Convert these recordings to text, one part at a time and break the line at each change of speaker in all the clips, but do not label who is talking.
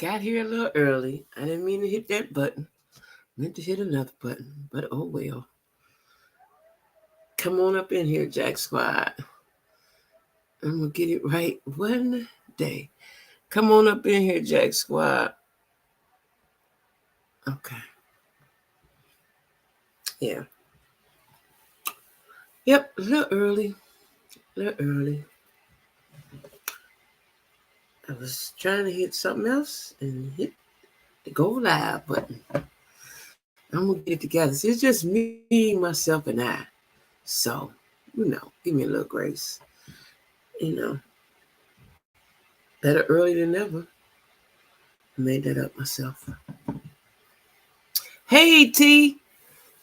got here a little early. I didn't mean to hit that button. Meant to hit another button, but oh well. Come on up in here, Jack Squad. I'm gonna get it right one day. Come on up in here, Jack Squad. Okay. Yeah. Yep, a little early. A little early. I was trying to hit something else and hit the go live button. I'm gonna get it together. So it's just me, myself, and I. So, give me a little grace. You know, better early than never. I made that up myself. Hey T.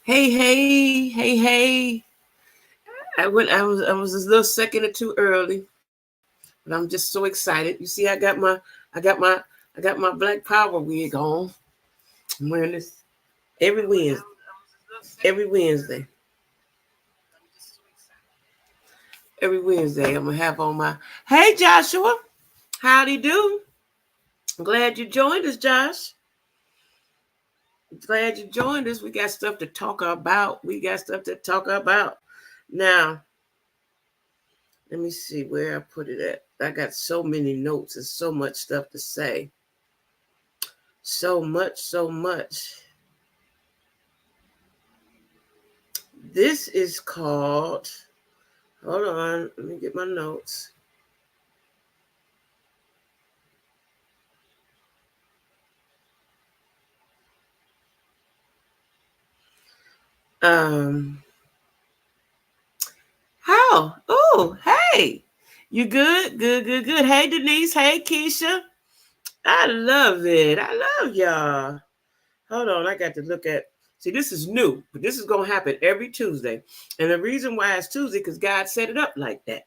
Hey. I was a little second or two early, but I'm just so excited. You see, I got my Black Power wig on. I'm wearing this every Wednesday. Every Wednesday. Every Wednesday. I'm gonna have on my Hey Joshua. Howdy do? I'm glad you joined us, Josh. Glad you joined us. We got stuff to talk about. Now, let me see where I put it at. I got so many notes and so much stuff to say. So much. This is called, hold on, let me get my notes. How? Oh, hey. You good? Good. Hey, Denise. Hey, Keisha. I love it. I love y'all. Hold on. I got to look at. See, this is new, but this is going to happen every Tuesday. And the reason why it's Tuesday, because God set it up like that.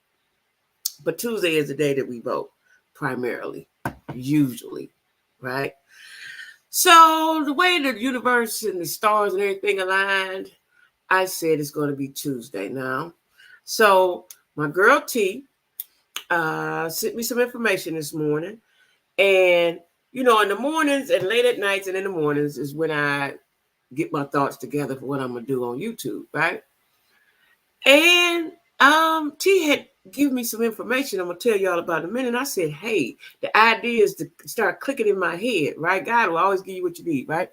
But Tuesday is the day that we vote, primarily, usually, right? So the way the universe and the stars and everything aligned, I said it's going to be Tuesday now. So my girl T sent me some information this morning. And, in the mornings and late at nights and in the mornings is when I get my thoughts together for what I'm going to do on YouTube, right? And T had given me some information I'm going to tell y'all about in a minute. I said, hey, the idea is to start clicking in my head, right? God will always give you what you need, right?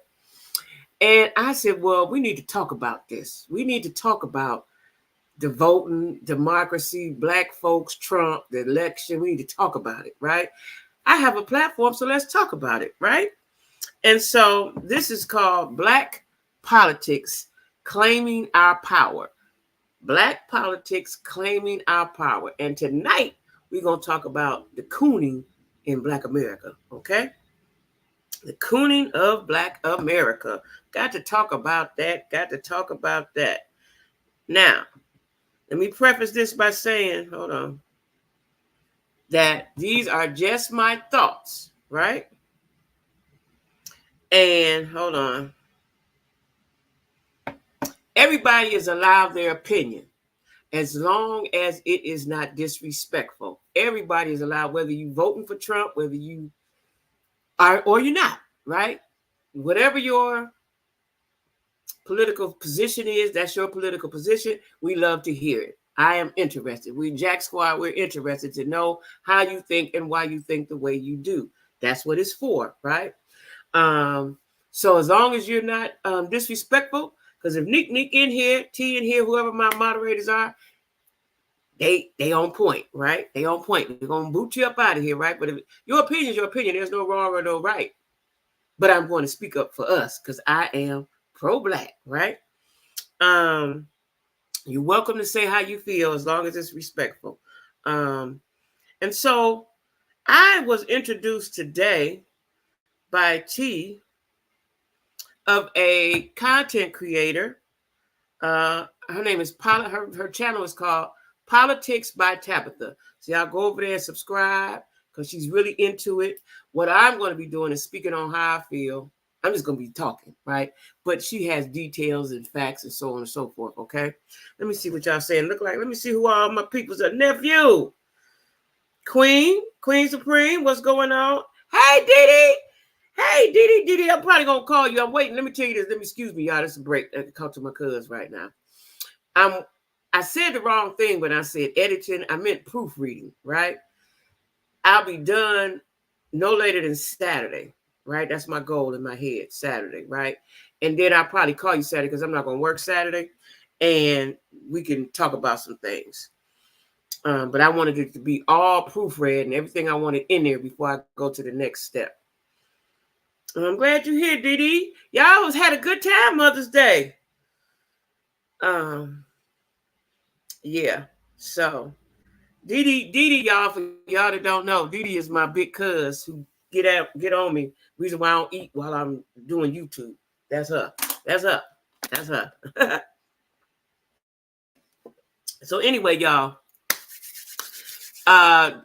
And I said, well, we need to talk about this. We need to talk about the voting, democracy, Black folks, Trump, the election. We need to talk about it, right? I have a platform, so let's talk about it, right? And so this is called Black Politics Claiming Our Power. Black Politics Claiming Our Power. And tonight, we're going to talk about the cooning in Black America, okay? The cooning of Black America. Got to talk about that. Now, let me preface this by saying, hold on, that these are just my thoughts, right? And hold on. Everybody is allowed their opinion as long as it is not disrespectful. Everybody is allowed, whether you voting for Trump, whether you are or you're not, right? Whatever your political position is, that's your political position. We love to hear it. I am interested. We Jack Squad, we're interested to know how you think and why you think the way you do. That's what it's for, right? So as long as you're not disrespectful, because if Nick in here, T in here, whoever my moderators are, they on point, right? They on point. They're gonna boot you up out of here, right? But if your opinion is your opinion, there's no wrong or no right. But I'm going to speak up for us because I am pro-Black, right? You're welcome to say how you feel as long as it's respectful. And so I was introduced today by T of a content creator. Her name is her channel is called Politics by Tabitha. So y'all go over there and subscribe because she's really into it. What I'm going to be doing is speaking on how I feel. I'm just going to be talking, right? But she has details and facts and so on and so forth, okay? Let me see what y'all saying look like. Let me see who all my people's are. Nephew, Queen Supreme, what's going on? Hey, Didi. Hey, Didi, I'm probably gonna call you. I'm waiting. Let me tell you this. Let me excuse me, y'all. This is a break. I can talk to my cuz right now. I said the wrong thing when I said editing. I meant proofreading, right? I'll be done no later than Saturday, right? That's my goal in my head, Saturday, right? And then I'll probably call you Saturday because I'm not gonna work Saturday, and we can talk about some things. But I wanted it to be all proofread and everything I wanted in there before I go to the next step. I'm glad you're here, Didi. Y'all was had a good time Mother's Day. Um, yeah. So Didi, y'all, for y'all that don't know, Didi is my big cuz who get on me. Reason why I don't eat while I'm doing YouTube. That's her. That's her. That's her. So anyway, y'all.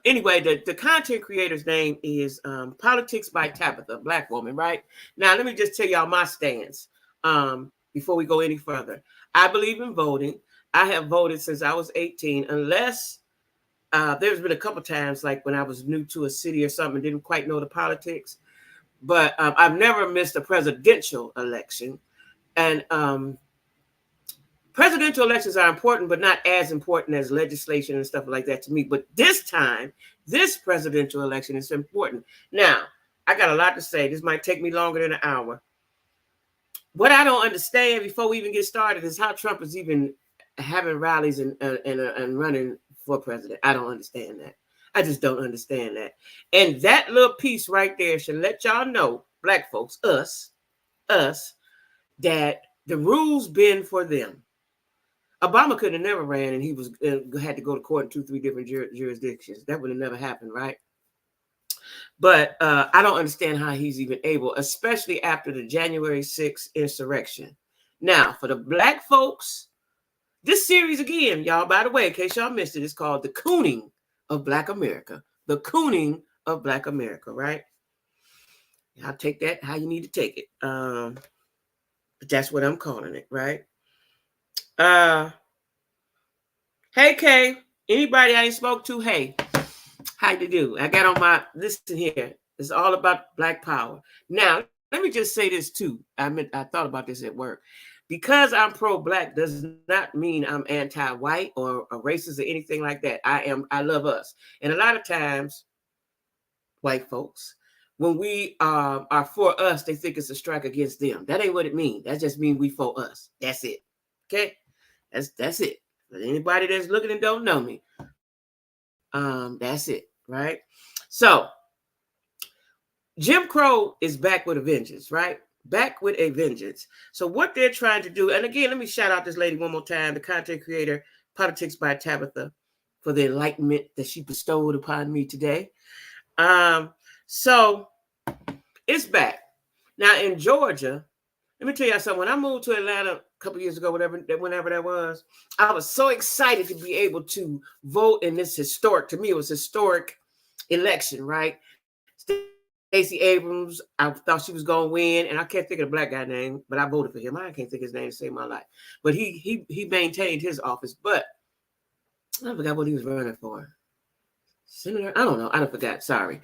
Anyway, the content creator's name is Politics by Tabitha, Black woman, right? Now, let me just tell y'all my stance before we go any further. I believe in voting. I have voted since I was 18, unless there's been a couple times, like when I was new to a city or something, didn't quite know the politics. But I've never missed a presidential election. And presidential elections are important, but not as important as legislation and stuff like that to me. But this time, this presidential election is important. Now, I got a lot to say. This might take me longer than an hour. What I don't understand before we even get started is how Trump is even having rallies and running for president. I don't understand that. I just don't understand that. And that little piece right there should let y'all know, Black folks, us, that the rules bend for them. Obama could have never ran, and he was had to go to court in 2-3 different jurisdictions. That would have never happened, right? But I don't understand how he's even able, especially after the January 6th insurrection. Now, for the Black folks, this series again, y'all, by the way, in case y'all missed it, it's called The Cooning of Black America. The Cooning of Black America, right? I'll take that how you need to take it. But that's what I'm calling it, right? Hey, Kay. Anybody I ain't spoke to, hey, how you do? I got on my, listen here. It's all about Black power. Now, let me just say this too. I thought about this at work. Because I'm pro-Black does not mean I'm anti-white or racist or anything like that. I love us. And a lot of times, white folks, when we are for us, they think it's a strike against them. That ain't what it means. That just means we for us. That's it. Okay? That's it. But anybody that's looking and don't know me, that's it, right? So Jim Crow is back with a vengeance, right? Back with a vengeance. So what they're trying to do, and again, let me shout out this lady one more time, the content creator, Politics by Tabitha, for the enlightenment that she bestowed upon me today. So it's back. Now in Georgia, let me tell you something. When I moved to Atlanta a couple years ago, whenever that was, I was so excited to be able to vote in this historic, to me, it was historic election, right? Stacey Abrams, I thought she was going to win, and I can't think of the Black guy name, but I voted for him. I can't think of his name to save my life. But he maintained his office, but I forgot what he was running for. Senator? I don't know. I forgot. Sorry.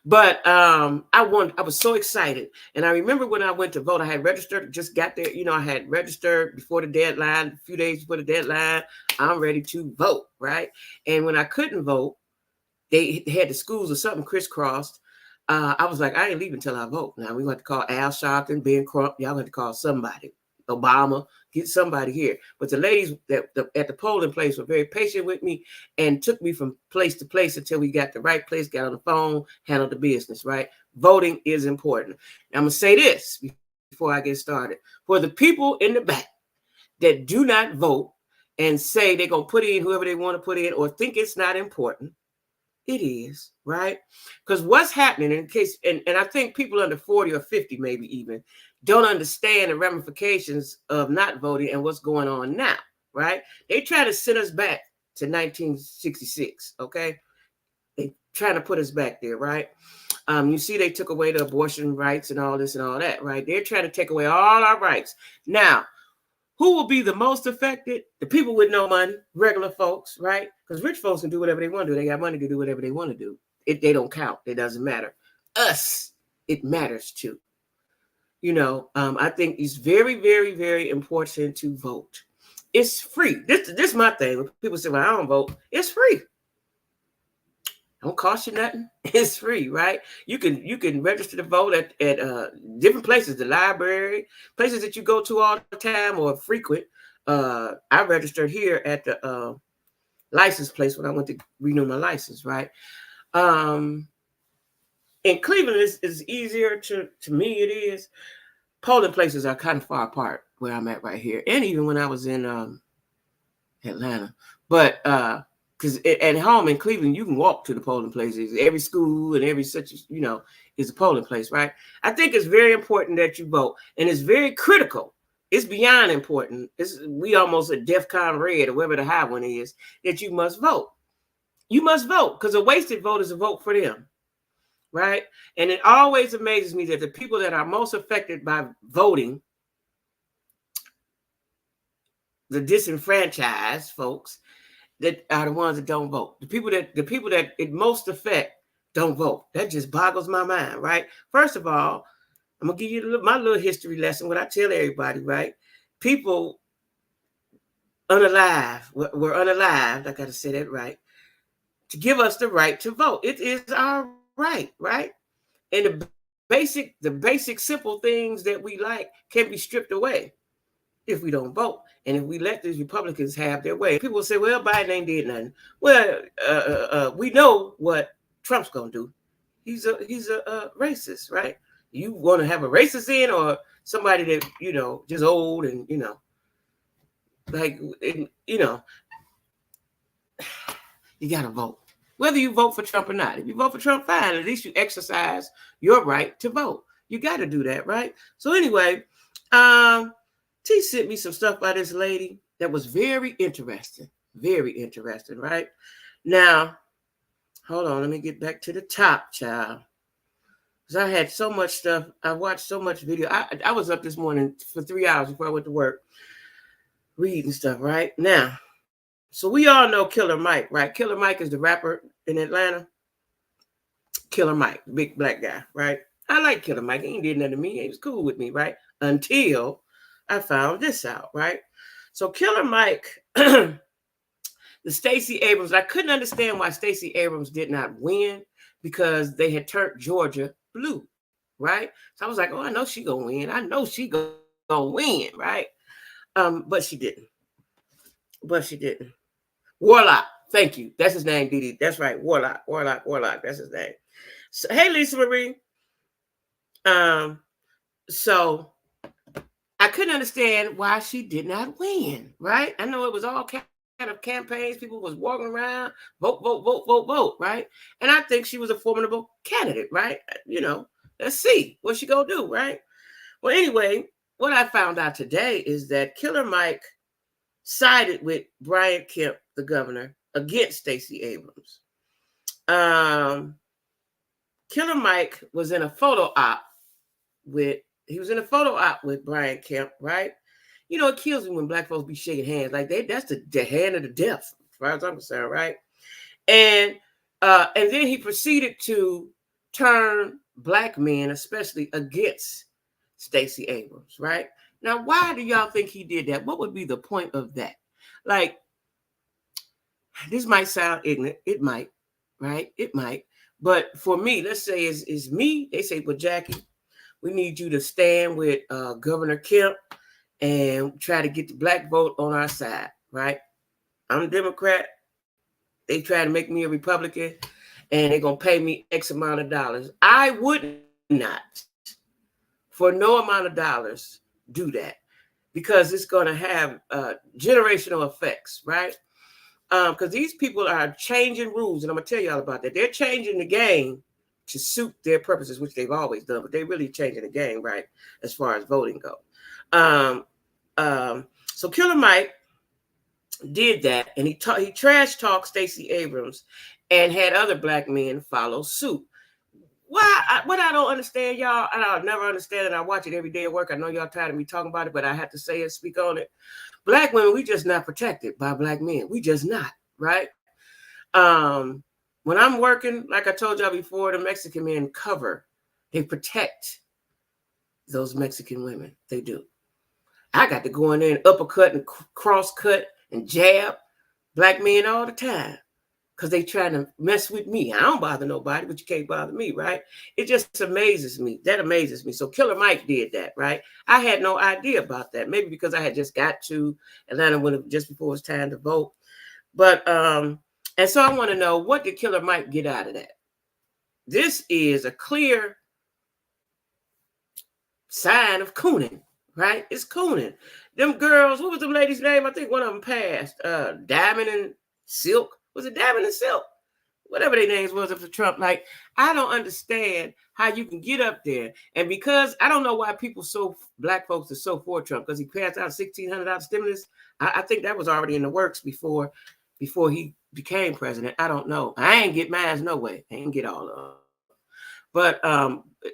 But I was so excited. And I remember when I went to vote, I had registered, just got there. I had registered before the deadline, a few days before the deadline. I'm ready to vote, right? And when I couldn't vote, they had the schools or something crisscrossed. I was like, I ain't leaving until I vote. Now, we want to call Al Sharpton, Ben Crump. Y'all have to call somebody. Obama, get somebody here. But the ladies at the polling place were very patient with me and took me from place to place until we got the right place, got on the phone, handled the business, right? Voting is important. Now, I'm going to say this before I get started. For the people in the back that do not vote and say they're going to put in whoever they want to put in or think it's not important, it is, right? Because what's happening in case, and I think people under 40 or 50 maybe even, don't understand the ramifications of not voting and what's going on now, right? They try to send us back to 1966, okay? They trying to put us back there, right? You see they took away the abortion rights and all this and all that, right? They're trying to take away all our rights. Now, who will be the most affected? The people with no money, regular folks, right? Because rich folks can do whatever they want to do. They got money to do whatever they want to do. They don't count. It doesn't matter. Us, it matters to. I think it's very, very, very important to vote. It's free. This is my thing. When people say, "Well, I don't vote," it's free. Don't cost you nothing. It's free, right? You can register to vote at different places, the library, places that you go to all the time or frequent. I registered here at the license place when I went to renew my license, right? Um, in Cleveland, it's easier to me. It is. Polling places are kind of far apart where I'm at right here, and even when I was in Atlanta, but because at home in Cleveland, you can walk to the polling places. Every school and every such is a polling place, right? I think it's very important that you vote, and it's very critical. It's beyond important. We almost a DEFCON red or whatever the high one is that you must vote. You must vote because a wasted vote is a vote for them, right? And it always amazes me that the people that are most affected by voting, the disenfranchised folks, that are the ones that don't vote. The people that it most affect don't vote. That just boggles my mind, right? First of all, I'm gonna give you my little history lesson. What I tell everybody, right? People unalive were unalived. I gotta say that right. To give us the right to vote, it is our right, right? And the basic simple things that we like can be stripped away if we don't vote. And if we let these Republicans have their way. People say, well, Biden ain't did nothing. Well, we know what Trump's going to do. He's a racist, right? You want to have a racist in or somebody that, just old and, like, you got to vote. Whether you vote for Trump or not. If you vote for Trump, fine. At least you exercise your right to vote. You got to do that, right? So anyway, T sent me some stuff by this lady that was very interesting. Very interesting, right? Now, hold on. Let me get back to the top, child. Because I had so much stuff. I watched so much video. I was up this morning for 3 hours before I went to work reading stuff, right? Now, so we all know Killer Mike, right? Killer Mike is the rapper in Atlanta. Killer Mike, big black guy, right? I like Killer Mike. He ain't did nothing to me. He was cool with me, right? Until I found this out, right? So Killer Mike, the Stacey Abrams, I couldn't understand why Stacey Abrams did not win because they had turned Georgia blue, right? So I was like, oh, I know she gonna win. I know she gonna win, right? But she didn't. Warlock, thank you. That's his name, Didi. That's right, Warlock. That's his name. So, hey, Lisa Marie. So I couldn't understand why she did not win, right? I know it was all kind of campaigns. People was walking around, vote, right? And I think she was a formidable candidate, right? Let's see what she gonna do, right? Well, anyway, what I found out today is that Killer Mike sided with Brian Kemp, the governor, against Stacey Abrams. Killer Mike was in a photo op with Brian Kemp, right? It kills me when black folks be shaking hands like that's the hand of the deaf, as far as I'm concerned, right? And then he proceeded to turn black men, especially against Stacey Abrams, right? Now, why do y'all think he did that? What would be the point of that? Like, this might sound ignorant. It might, right? It might. But for me, let's say it's me. They say, well, Jackie, we need you to stand with Governor Kemp and try to get the black vote on our side, right? I'm a Democrat. They try to make me a Republican, and they're going to pay me X amount of dollars. I would not, for no amount of dollars, do that because it's going to have generational effects, right? Because these people are changing rules, and I'm going to tell y'all about that. They're changing the game to suit their purposes, which they've always done, but they're really changing the game, right, as far as voting goes. So Killer Mike did that, and he trash talked Stacey Abrams and had other black men follow suit. What I don't understand, y'all, and I'll never understand it. I watch it every day at work. I know y'all tired of me talking about it, but I have to say it, speak on it. Black women, we just not protected by black men. We just not, right? When I'm working, like I told y'all before, the Mexican men cover They protect those Mexican women. They do. I got to go in there and uppercut and cross cut and jab black men all the time because they trying to mess with me. I don't bother nobody, but you can't bother me, right? It just amazes me. That amazes me. So Killer Mike did that, right? I had no idea about that. Maybe because I had just got to Atlanta just before it was time to vote. But and so I want to know, what did Killer Mike get out of that? This is a clear sign of cooning, right? It's cooning. Them girls, what was the lady's name? I think one of them passed. Diamond and Silk. Was it Diamond and Silk? Whatever their names was for Trump. Like, I don't understand how you can get up there. And because I don't know why black folks are so for Trump, because he passed out $1,600 stimulus. I think that was already in the works before he became president. I don't know. I ain't get mine no way. I ain't get all of them. But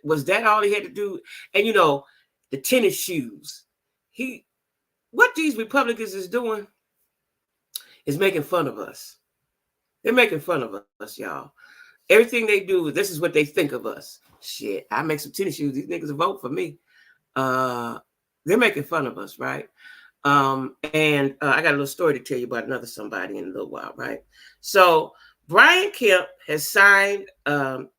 was that all he had to do? And the tennis shoes. What these Republicans is doing is making fun of us. They're making fun of us, y'all. Everything they do, this is what they think of us. Shit, I make some tennis shoes. These niggas will vote for me. They're making fun of us, right? And I got a little story to tell you about another somebody in a little while, right? So Brian Kemp has signed an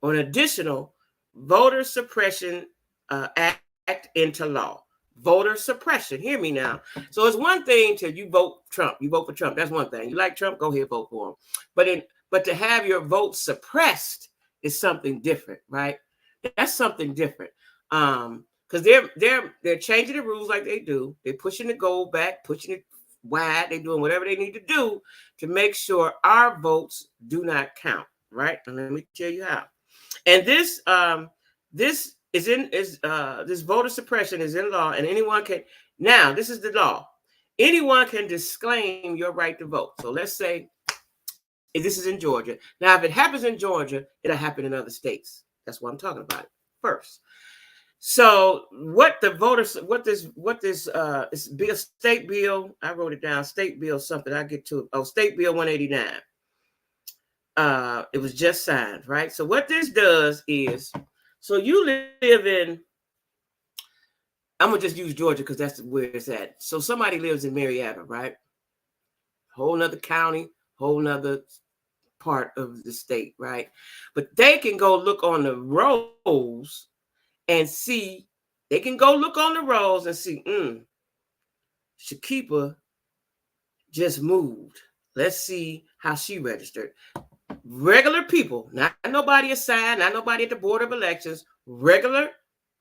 additional voter suppression act into law. Voter suppression. Hear me now. So it's one thing to you vote Trump. You vote for Trump. That's one thing. You like Trump, go ahead, vote for him. But to have your vote suppressed is something different, right? That's something different. Because they're changing the rules like they do. They're pushing the goal back, pushing it wide. They're doing whatever they need to do to make sure our votes do not count, right? And let me tell you how. And this voter suppression is in law, and anyone can. Now, this is the law. Anyone can disclaim your right to vote. So let's say this is in Georgia. Now, if it happens in Georgia, it'll happen in other states. That's what I'm talking about first. So this bill, state bill, I wrote it down, state bill something, I get to it. Oh, state bill 189. It was just signed, right? So what this does is, so you live in, I'm gonna just use Georgia because that's where it's at. So somebody lives in Marietta, right? Whole nother county, whole nother part of the state, right? But they can go look on the rolls and see, Shakipa just moved. Let's see how she registered. Regular people, not nobody assigned, not nobody at the Board of Elections, regular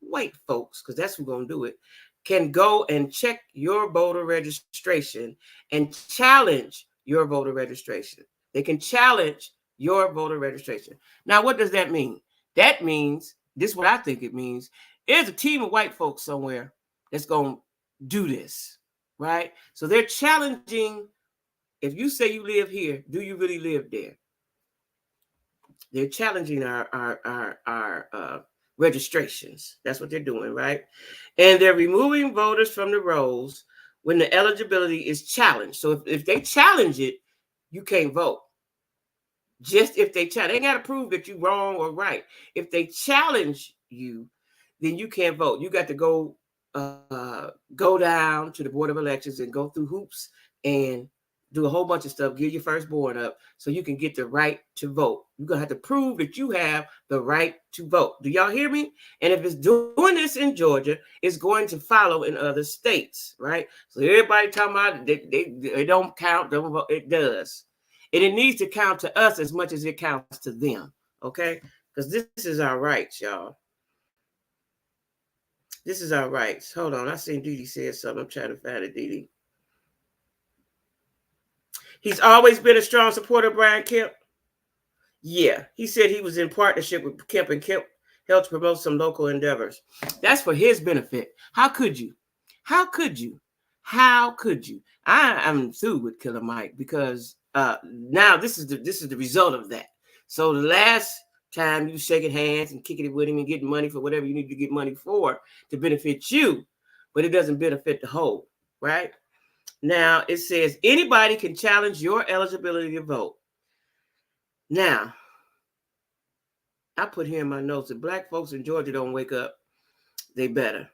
white folks, because that's who's going to do it, can go and check your voter registration and challenge your voter registration. They can challenge your voter registration. Now, what does that mean? That means, this is what I think it means, there's a team of white folks somewhere that's going to do this, right? So they're challenging, if you say you live here, do you really live there? They're challenging our registrations. That's what they're doing, right? And they're removing voters from the rolls when the eligibility is challenged. So if they challenge it, you can't vote. Just if they challenge, they got to prove that you're wrong or right. If they challenge you, then you can't vote. You got to go down to the Board of Elections and go through hoops and do a whole bunch of stuff, give your firstborn up so you can get the right to vote. You're going to have to prove that you have the right to vote. Do y'all hear me? And if it's doing this in Georgia, it's going to follow in other states, right? So everybody talking about they don't count, don't vote. It does. And it needs to count to us as much as it counts to them, okay? Because this is our rights, y'all. This is our rights. Hold on. I seen Didi said something. I'm trying to find it, Didi. He's always been a strong supporter of Brian Kemp. Yeah, he said he was in partnership with Kemp, and Kemp helped promote some local endeavors. That's for his benefit. How could you? How could you? How could you? I'm through with Killer Mike because now this is the result of that. So the last time you shaking hands and kicking it with him and getting money for whatever you need to get money for to benefit you, but it doesn't benefit the whole, right? Now, it says anybody can challenge your eligibility to vote. Now, I put here in my notes that black folks in Georgia don't wake up. They better.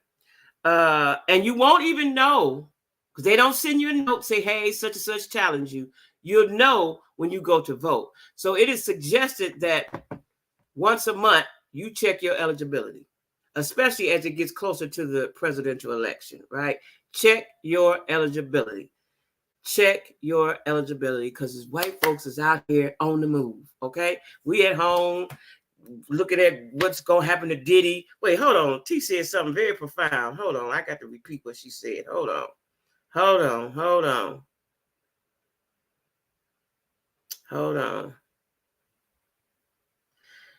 And you won't even know because they don't send you a note say, hey, such and such challenge you. You'll know when you go to vote. So it is suggested that once a month you check your eligibility, especially as it gets closer to the presidential election, right? Check your eligibility. Check your eligibility because white folks is out here on the move, okay? We at home looking at what's going to happen to Diddy. Wait, hold on. T said something very profound. Hold on. I got to repeat what she said. Hold on. Hold on. Hold on. Hold on.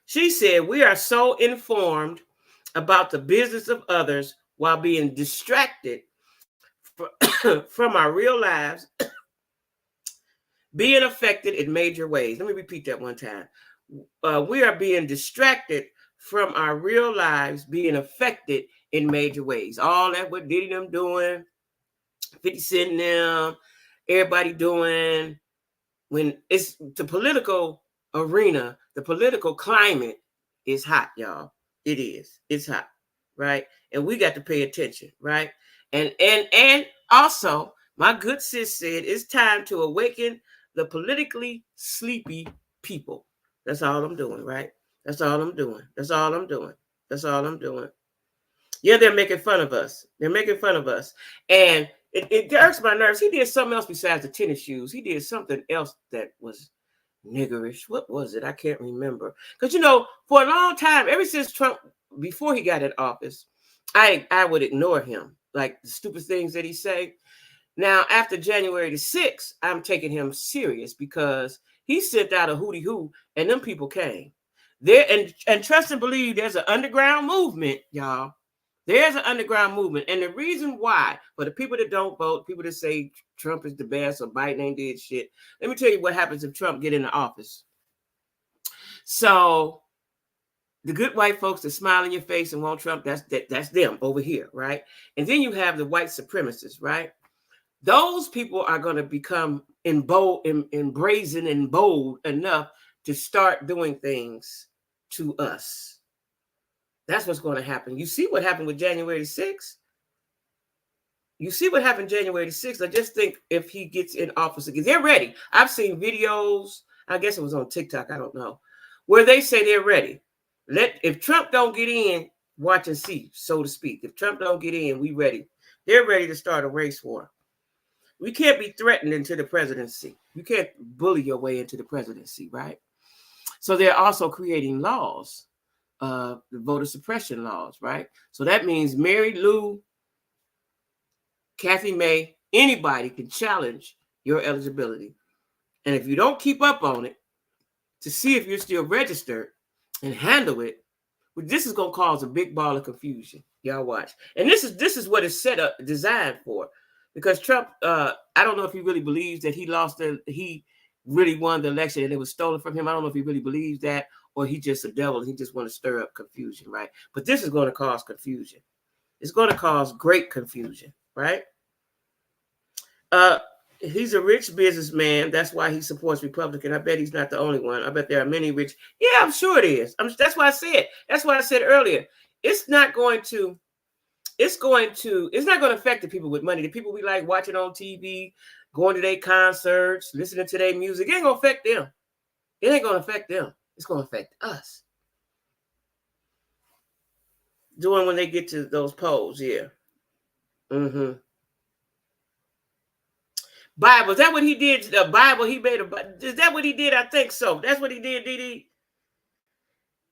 She said, we are so informed about the business of others while being distracted from our real lives being affected in major ways. Let me repeat that one time. We are being distracted from our real lives being affected in major ways. All that what Diddy them doing, 50 Cent them, everybody doing, when it's the political arena, the political climate is hot, y'all. It is. It's hot, right? And we got to pay attention, right? And also, my good sis said it's time to awaken the politically sleepy people. That's all I'm doing, right? That's all I'm doing. That's all I'm doing. That's all I'm doing. Yeah, they're making fun of us. They're making fun of us. And it irks my nerves. He did something else besides the tennis shoes. He did something else that was niggerish. What was it? I can't remember. Because, for a long time, ever since Trump, before he got in office, I would ignore him. Like the stupid things that he say. Now, after January the 6th, I'm taking him serious because he sent out a hootie hoo and them people came. There and trust and believe there's an underground movement, y'all. There's an underground movement. And the reason why, for the people that don't vote, people that say Trump is the best or Biden ain't did shit, let me tell you what happens if Trump get into office. So the good white folks that smile in your face and want Trump, that's them over here, right? And then you have the white supremacists, right? Those people are going to become brazen and bold enough to start doing things to us. That's what's going to happen. You see what happened with January 6th? You see what happened January 6th? I just think if he gets in office again, they're ready. I've seen videos, I guess it was on TikTok, I don't know, where they say they're ready. If Trump don't get in, watch and see, so to speak. If Trump don't get in, we ready. They're ready to start a race war. We can't be threatened into the presidency. You can't bully your way into the presidency, right? So they're also creating laws, the voter suppression laws, right? So that means Mary Lou, Kathy May, anybody can challenge your eligibility. And if you don't keep up on it to see if you're still registered and handle it, this is going to cause a big ball of confusion. Y'all watch. And this is what it's set up, designed for. Because Trump, I don't know if he really believes that he really won the election and it was stolen from him. I don't know if he really believes that, or he just a devil. He just want to stir up confusion, right? But this is going to cause confusion. It's going to cause great confusion, right? He's a rich businessman. That's why he supports Republican. I bet he's not the only one. I bet there are many rich. Yeah, I'm sure it is. That's why I said. That's why I said earlier. It's not going to affect the people with money. The people we like watching on TV, going to their concerts, listening to their music. It ain't gonna affect them. It ain't gonna affect them. It's gonna affect us. Doing when they get to those polls, yeah. Mm-hmm. Bible, is that what he did? The Bible, is that what he did? I think so. That's what he did, DD.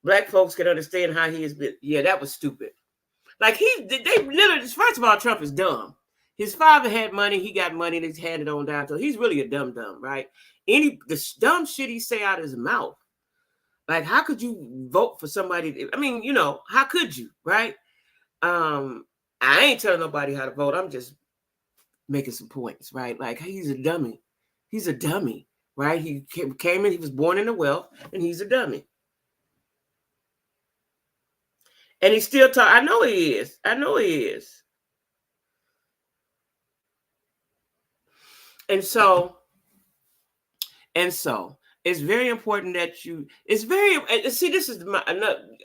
Black folks can understand how he has been. Yeah, that was stupid. Like they literally, first of all, Trump is dumb. His father had money, he got money, and he's handed on down to him. He's really a dumb, right? The dumb shit he say out of his mouth. Like, how could you vote for somebody? I mean, how could you, right? I ain't telling nobody how to vote. I'm just making some points, right? Like, he's a dummy. He's a dummy, right? He came in, he was born into wealth, and he's a dummy. And he's still talking. I know he is. And so It's very important that it's very, see, this is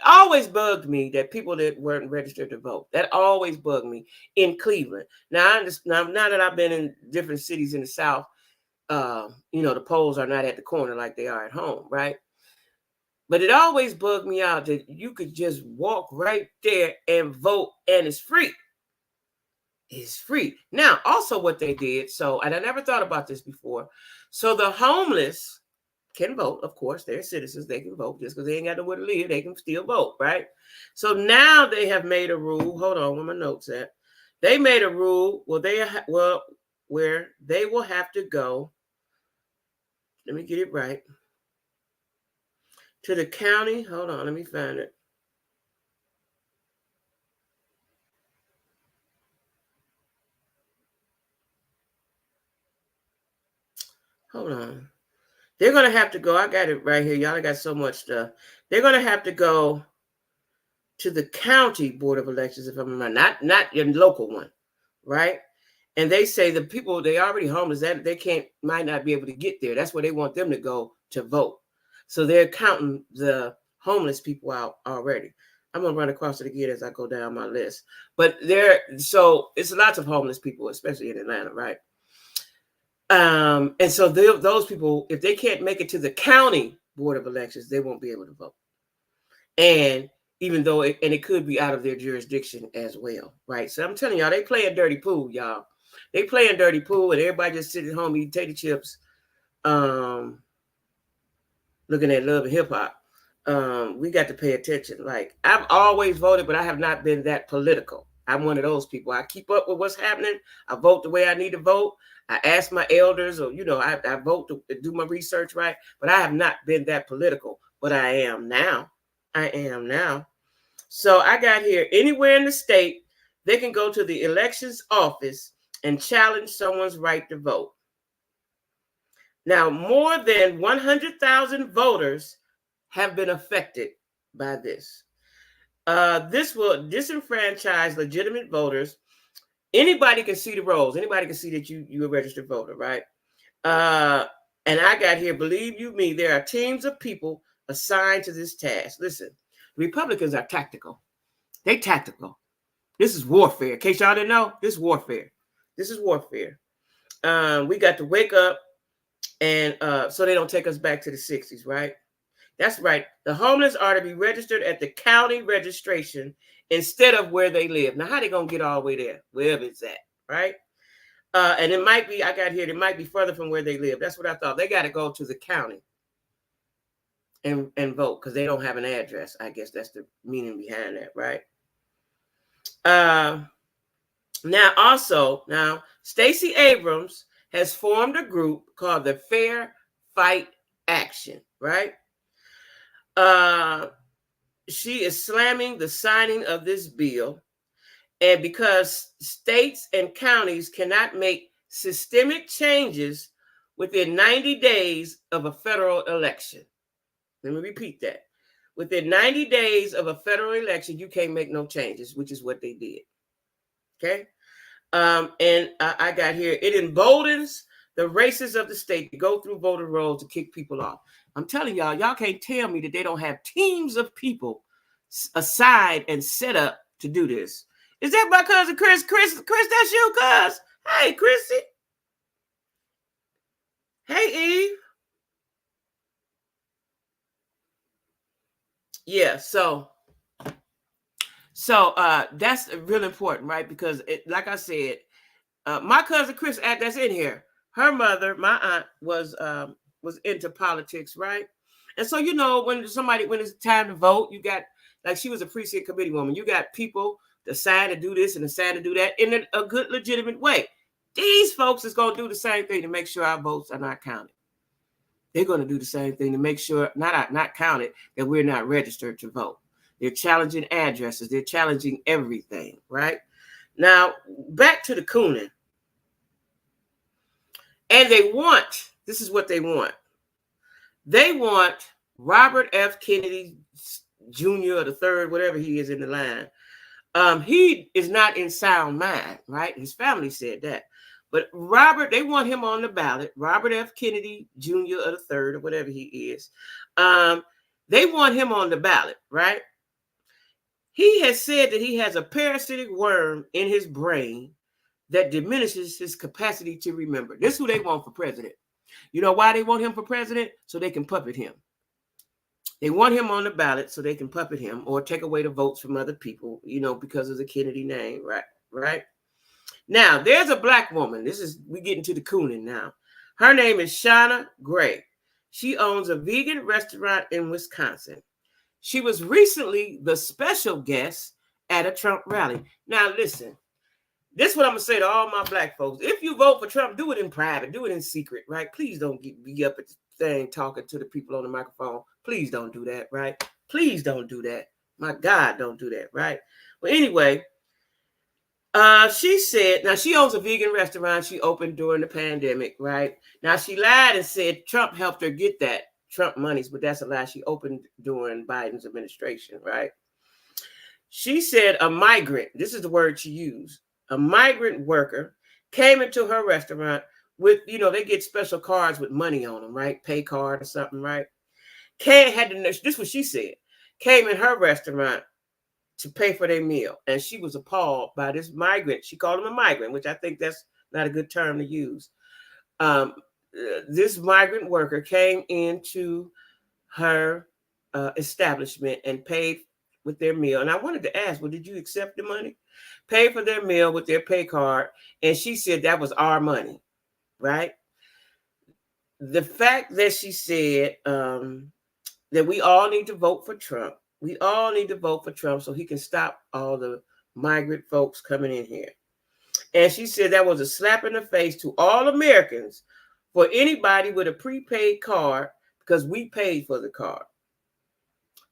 always bugged me that people that weren't registered to vote. That always bugged me in Cleveland. Now, I understand, now that I've been in different cities in the South, the polls are not at the corner like they are at home, right? But it always bugged me out that you could just walk right there and vote, and it's free. It's free. Now, also what they did, and I never thought about this before. So the homeless can vote, of course. They're citizens. They can vote. Just because they ain't got nowhere to live, they can still vote, right? So now they have made a rule. Hold on, where my notes at? They made a rule where they will have to go. Let me get it right. To the county. Hold on, let me find it. Hold on. They're going to have to go. I got it right here. Y'all got so much stuff. They're going to have to go to the county board of elections, if I'm not your local one, right? And they say the people, they already homeless, that they might not be able to get there. That's where they want them to go to vote. So they're counting the homeless people out already. I'm gonna run across it again as I go down my list. But so it's lots of homeless people, especially in Atlanta, right? And so those people, if they can't make it to the county board of elections, they won't be able to vote. And even though it could be out of their jurisdiction as well, right? So I'm telling y'all, they playing dirty pool, y'all. They playing dirty pool, and everybody just sitting at home eating potato chips, looking at Love and Hip Hop. We got to pay attention. Like, I've always voted, but I have not been that political. I'm one of those people. I keep up with what's happening. I vote the way I need to vote. I ask my elders, or I vote to do my research, right? But I have not been that political. But I am now. So I got here, anywhere in the state, they can go to the elections office and challenge someone's right to vote. Now, more than 100,000 voters have been affected by this. This will disenfranchise legitimate voters. Anybody can see the rolls. Anybody can see that you're a registered voter, right? And I got here, believe you me, there are teams of people assigned to this task. Listen, Republicans are tactical. They tactical. This is warfare. In case y'all didn't know, this is warfare. We got to wake up, and so they don't take us back to the 60s, right? That's right. The homeless are to be registered at the county registration instead of where they live. Now, how they going to get all the way there? Wherever it's at, right? And it might be, I got here, it might be further from where they live. That's what I thought. They got to go to the county and vote because they don't have an address. I guess that's the meaning behind that, right? Now, Stacey Abrams has formed a group called the Fair Fight Action, right? She is slamming the signing of this bill, and because states and counties cannot make systemic changes within 90 days of a federal election. Let me repeat that. Within 90 days of a federal election, you can't make no changes, which is what they did. Okay? And I got here, it emboldens the races of the state to go through voter rolls to kick people off. I'm telling y'all can't tell me that they don't have teams of people assigned and set up to do this. Is that my cousin Chris? Chris, that's you, cuz. Hey, Chrissy. Hey, Eve. Yeah, so that's really important, right? Because like I said, my cousin Chris, that's in here, her mother, my aunt, was into politics, right? And so, when it's time to vote, you got, like, she was a precinct committee woman. You got people decide to do this and decide to do that in a good, legitimate way. These folks is going to do the same thing to make sure our votes are not counted. They're going to do the same thing to make sure, not counted, that we're not registered to vote. They're challenging addresses. They're challenging everything, right? Now, back to the Cooning. And this is what they want. They want Robert F. Kennedy Jr. or the third, whatever he is in the line. He is not in sound mind, right? His family said that. But Robert, they want him on the ballot. Robert F. Kennedy Jr. or the third or whatever he is. They want him on the ballot, right? He has said that he has a parasitic worm in his brain that diminishes his capacity to remember. This is who they want for president. You know why they want him for president? So they can puppet him. They want him on the ballot so they can puppet him or take away the votes from other people, because of the Kennedy name, right? Now, there's a black woman. We get into the Cooning now. Her name is Shauna Gray. She owns a vegan restaurant in Wisconsin. She was recently the special guest at a Trump rally. Now, listen, this is what I'm going to say to all my black folks. If you vote for Trump, do it in private, do it in secret, right? Please don't be up at the thing talking to the people on the microphone. Please don't do that, right? Please don't do that. My God, don't do that, right? Well, anyway, she said, now she owns a vegan restaurant. She opened during the pandemic, right? Now she lied and said Trump helped her get that Trump monies, but that's a lie. She opened during Biden's administration, right? She said a migrant, this is the word she used, a migrant worker came into her restaurant with, they get special cards with money on them, right? Pay card or something, right? This is what she said, came in her restaurant to pay for their meal. And she was appalled by this migrant. She called him a migrant, which I think that's not a good term to use. This migrant worker came into her establishment and paid with their meal. And I wanted to ask, well, did you accept the money? Paid for their meal with their pay card. And she said that was our money, right? The fact that she said that we all need to vote for Trump. We all need to vote for Trump so he can stop all the migrant folks coming in here. And she said that was a slap in the face to all Americans for anybody with a prepaid card because we paid for the card.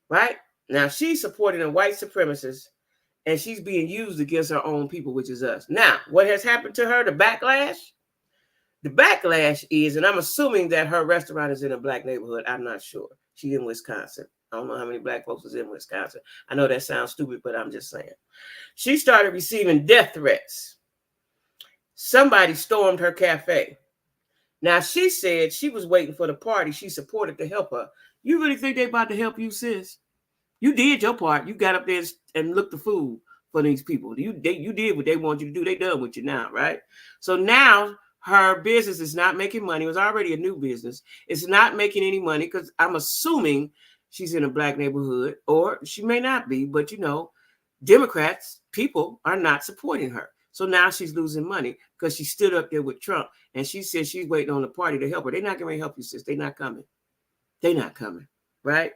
Right? Now, she's supporting a white supremacist and she's being used against her own people, which is us. Now, what has happened to her, the backlash? The backlash is, and I'm assuming that her restaurant is in a black neighborhood. I'm not sure. She's in Wisconsin. I don't know how many black folks is in Wisconsin. I know that sounds stupid, but I'm just saying. She started receiving death threats. Somebody stormed her cafe. Now, she said she was waiting for the party she supported to help her. You really think they about to help you, sis? You did your part. You got up there and looked the food for these people. You did what they want you to do. They done with you now, right? So now her business is not making money. It was already a new business. It's not making any money because I'm assuming she's in a black neighborhood, or she may not be, but Democrats, people are not supporting her. So now she's losing money because she stood up there with Trump and she said she's waiting on the party to help her. They're not going to help you, sis. They're not coming. They're not coming, right?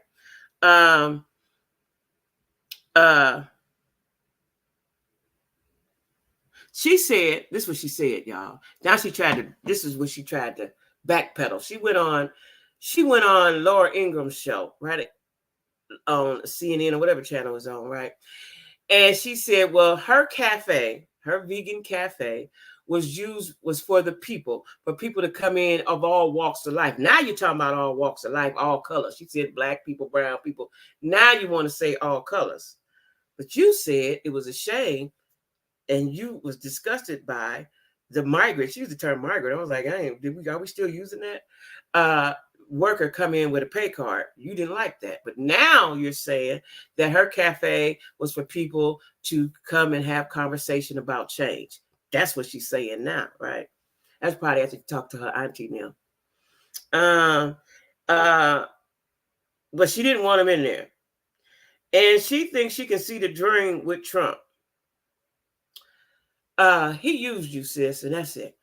She said, this is what she said, y'all. Now this is what she tried to backpedal. She went on Laura Ingram's show, right? On CNN or whatever channel it was on, right? And she said, well, her vegan cafe was for the people, for people to come in of all walks of life. Now you're talking about all walks of life, all colors. She said black people, brown people. Now you want to say all colors. But you said it was a shame and you was disgusted by the migrant. She used the term migrant. I was like, are we still using that? Worker come in with a pay card. You didn't like that. But now you're saying that her cafe was for people to come and have conversation about change. That's what she's saying now, right? That's probably after you talk to her auntie now. But she didn't want him in there. And she thinks she can see the dream with Trump. He used you, sis, and that's it.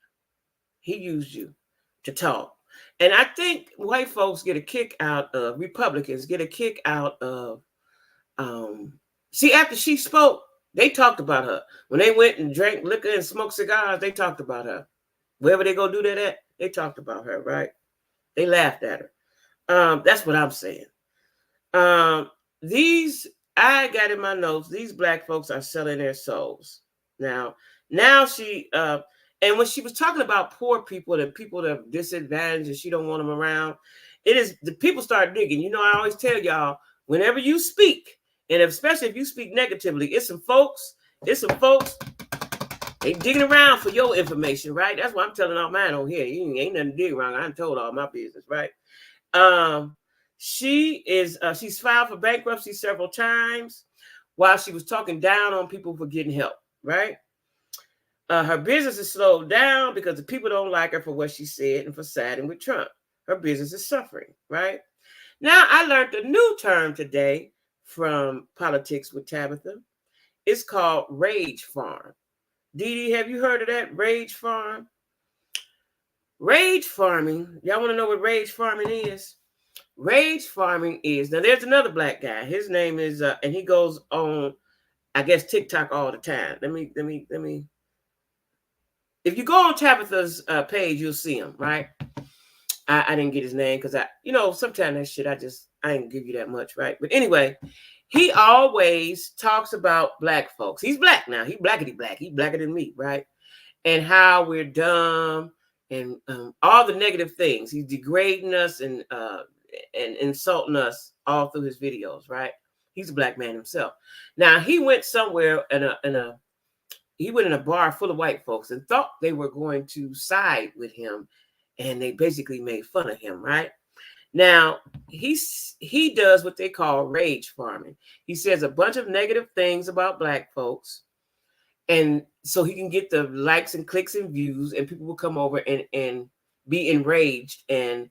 He used you to talk. And I think white folks get a kick out of, Republicans get a kick out of, after she spoke, they talked about her. When they went and drank liquor and smoked cigars, they talked about her. Wherever they go do that at, they talked about her, right? They laughed at her. That's what I'm saying. I got in my notes, these black folks are selling their souls. Now she, and when she was talking about poor people and people that are disadvantaged and she don't want them around, the people start digging. I always tell y'all, whenever you speak, and especially if you speak negatively, it's some folks Ain't digging around for your information, right? That's why I'm telling all mine on here. You ain't nothing to dig around. I done told all my business, right? Um, she's filed for bankruptcy several times while she was talking down on people for getting help, right? Her business is slowed down because the people don't like her for what she said and for siding with Trump. Her business is suffering, right? Now, I learned a new term today from Politics with Tabitha. It's called rage farm. Dee Dee, have you heard of that? Rage farm? Rage farming. Y'all want to know what rage farming is? Rage farming is, now there's another black guy. His name is, and he goes on, I guess, TikTok all the time. Let me. If you go on Tabitha's page, you'll see him, right? I didn't get his name because sometimes that shit, I didn't give you that much, right? But anyway, he always talks about black folks. He's black now. He blackity black. He blacker than me, right? And how we're dumb and all the negative things. He's degrading us and insulting us all through his videos, right? He's a black man himself. Now he went somewhere he went in a bar full of white folks and thought they were going to side with him, and they basically made fun of him, right? Now, he does what they call rage farming. He says a bunch of negative things about black folks, and so he can get the likes and clicks and views, and people will come over and be enraged and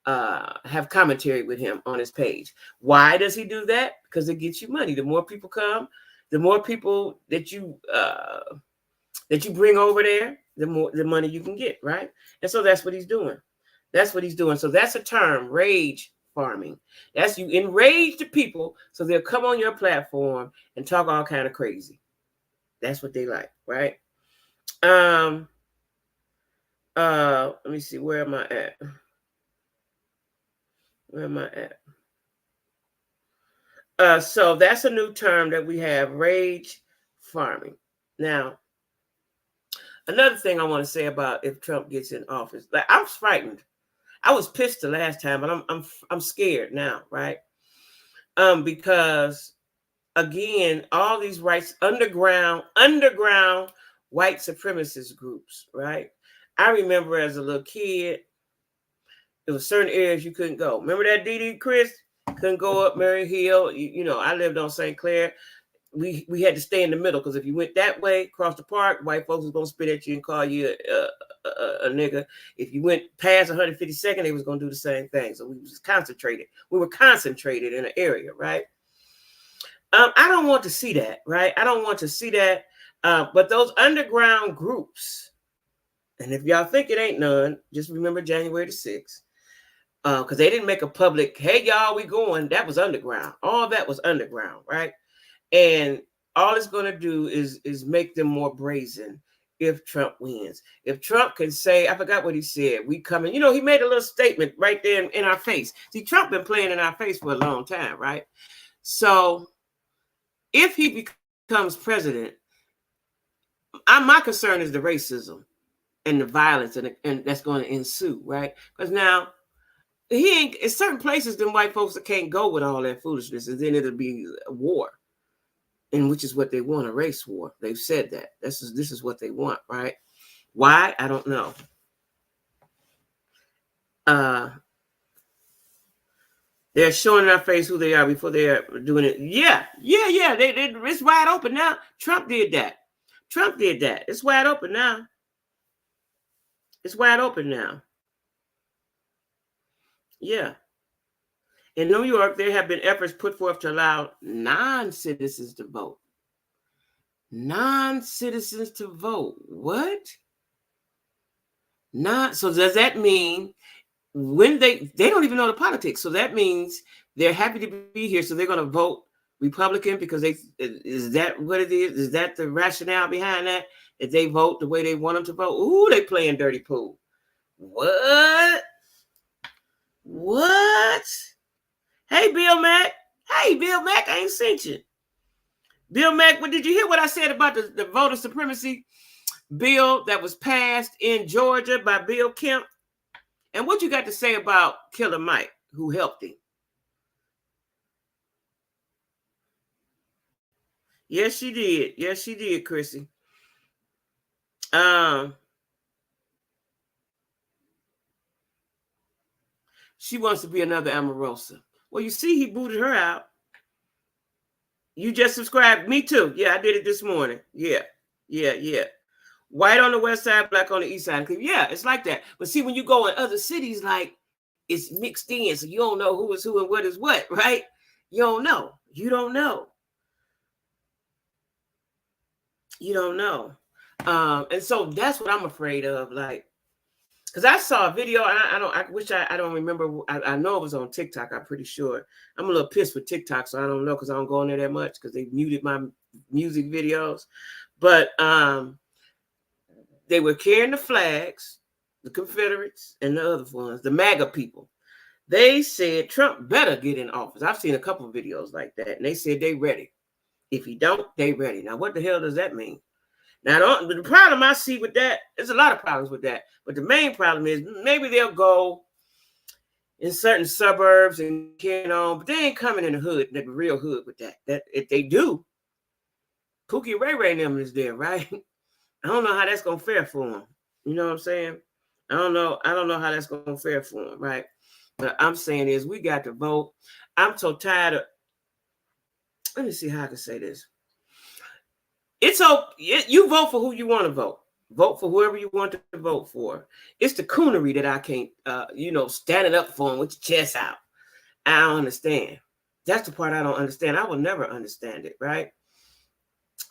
have commentary with him on his page. Why does he do that? Because it gets you money. The more people come, the more people that you bring over there, the more the money you can get, right? And so that's what he's doing. That's what he's doing. So that's a term, rage farming. That's you enrage the people so they'll come on your platform and talk all kind of crazy. That's what they like, right? Let me see, where am I at? So that's a new term that we have, rage farming. Now, another thing I want to say about if Trump gets in office, like I'm frightened. I was pissed the last time, but I'm scared now, right? Because again, all these underground white supremacist groups, right? I remember as a little kid, there was certain areas you couldn't go. Remember that, Dee Chris? Couldn't go up Murray Hill. I lived on St. Clair. We had to stay in the middle because if you went that way across the park, white folks was gonna spit at you and call you a nigga. If you went past 152nd, they was gonna do the same thing. So we was concentrated. We were concentrated in an area, right? I don't want to see that, right? I don't want to see that. But those underground groups, and if y'all think it ain't none, just remember January the 6th. Because they didn't make a public, hey, y'all, we going. That was underground. All that was underground, right? And all it's going to do is make them more brazen if Trump wins. If Trump can say, I forgot what he said, we coming. He made a little statement right there in our face. See, Trump been playing in our face for a long time, right? So if he becomes president, my concern is the racism and the violence and that's going to ensue, right? Because now, he ain't in certain places, them white folks that can't go with all that foolishness, and then it'll be a war, and which is what they want, a race war. They've said that. This is what they want, right? Why? I don't know. They're showing in our face who they are before they are doing it. Yeah. It's wide open now. Trump did that. It's wide open now. Yeah. In New York, there have been efforts put forth to allow non-citizens to vote. Non-citizens to vote. What? So does that mean when they don't even know the politics? So that means they're happy to be here, so they're going to vote Republican because is that what it is? Is that the rationale behind that? If they vote the way they want them to vote? Ooh, they playing dirty pool. What? Hey, Bill Mack. I ain't seen you. Bill Mack, did you hear what I said about the voter supremacy bill that was passed in Georgia by Bill Kemp? And what you got to say about Killer Mike, who helped him? Yes, she did, Chrissy. Um, she wants to be another Amorosa. Well, you see, he booted her out. You just subscribed. Me too. Yeah, I did it this morning. Yeah, yeah, yeah. White on the west side, black on the east side. Yeah, it's like that. But see, when you go in other cities, like it's mixed in, so you don't know who is who and what is what, right? You don't know. You don't know. You don't know. And so that's what I'm afraid of. Like, because I saw a video, and I don't remember. I know it was on TikTok. I'm pretty sure. I'm a little pissed with TikTok, so I don't know because I don't go on there that much because they muted my music videos. But they were carrying the flags, the Confederates and the other ones, the MAGA people. They said Trump better get in office. I've seen a couple of videos like that, and they said they ready. If he don't, they ready. Now, what the hell does that mean? Now, the problem I see with that, there's a lot of problems with that, but the main problem is maybe they'll go in certain suburbs and carry on, but they ain't coming in the hood, the real hood with that. That if they do, Pookie Ray Ray and them is there, right? I don't know how that's gonna fare for them. You know what I'm saying? I don't know how that's gonna fare for them, right? But I'm saying is we got to vote. I'm so tired of. Let me see how I can say this. It's okay. You vote for who you want to vote. Vote for whoever you want to vote for. It's the coonery that I can't, standing up for them with your chest out. I don't understand. That's the part I don't understand. I will never understand it, right?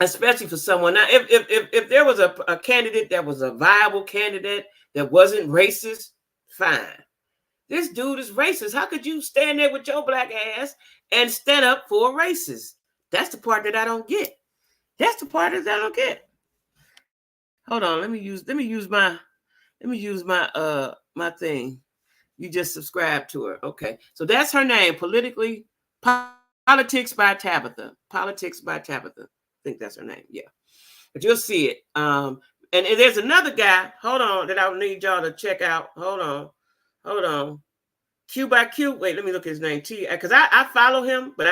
Especially for someone. Now, if there was a candidate that was a viable candidate that wasn't racist, fine. This dude is racist. How could you stand there with your black ass and stand up for a racist? That's the part that I don't get. That's the part that I don't get. Hold on, let me use my my thing. You just subscribe to her. Okay. So that's her name, Politics by Tabitha. Politics by Tabitha. I think that's her name. Yeah. But you'll see it. And there's another guy, hold on, that I need y'all to check out. Hold on. Q by Q. Wait, let me look at his name. Because I follow him, but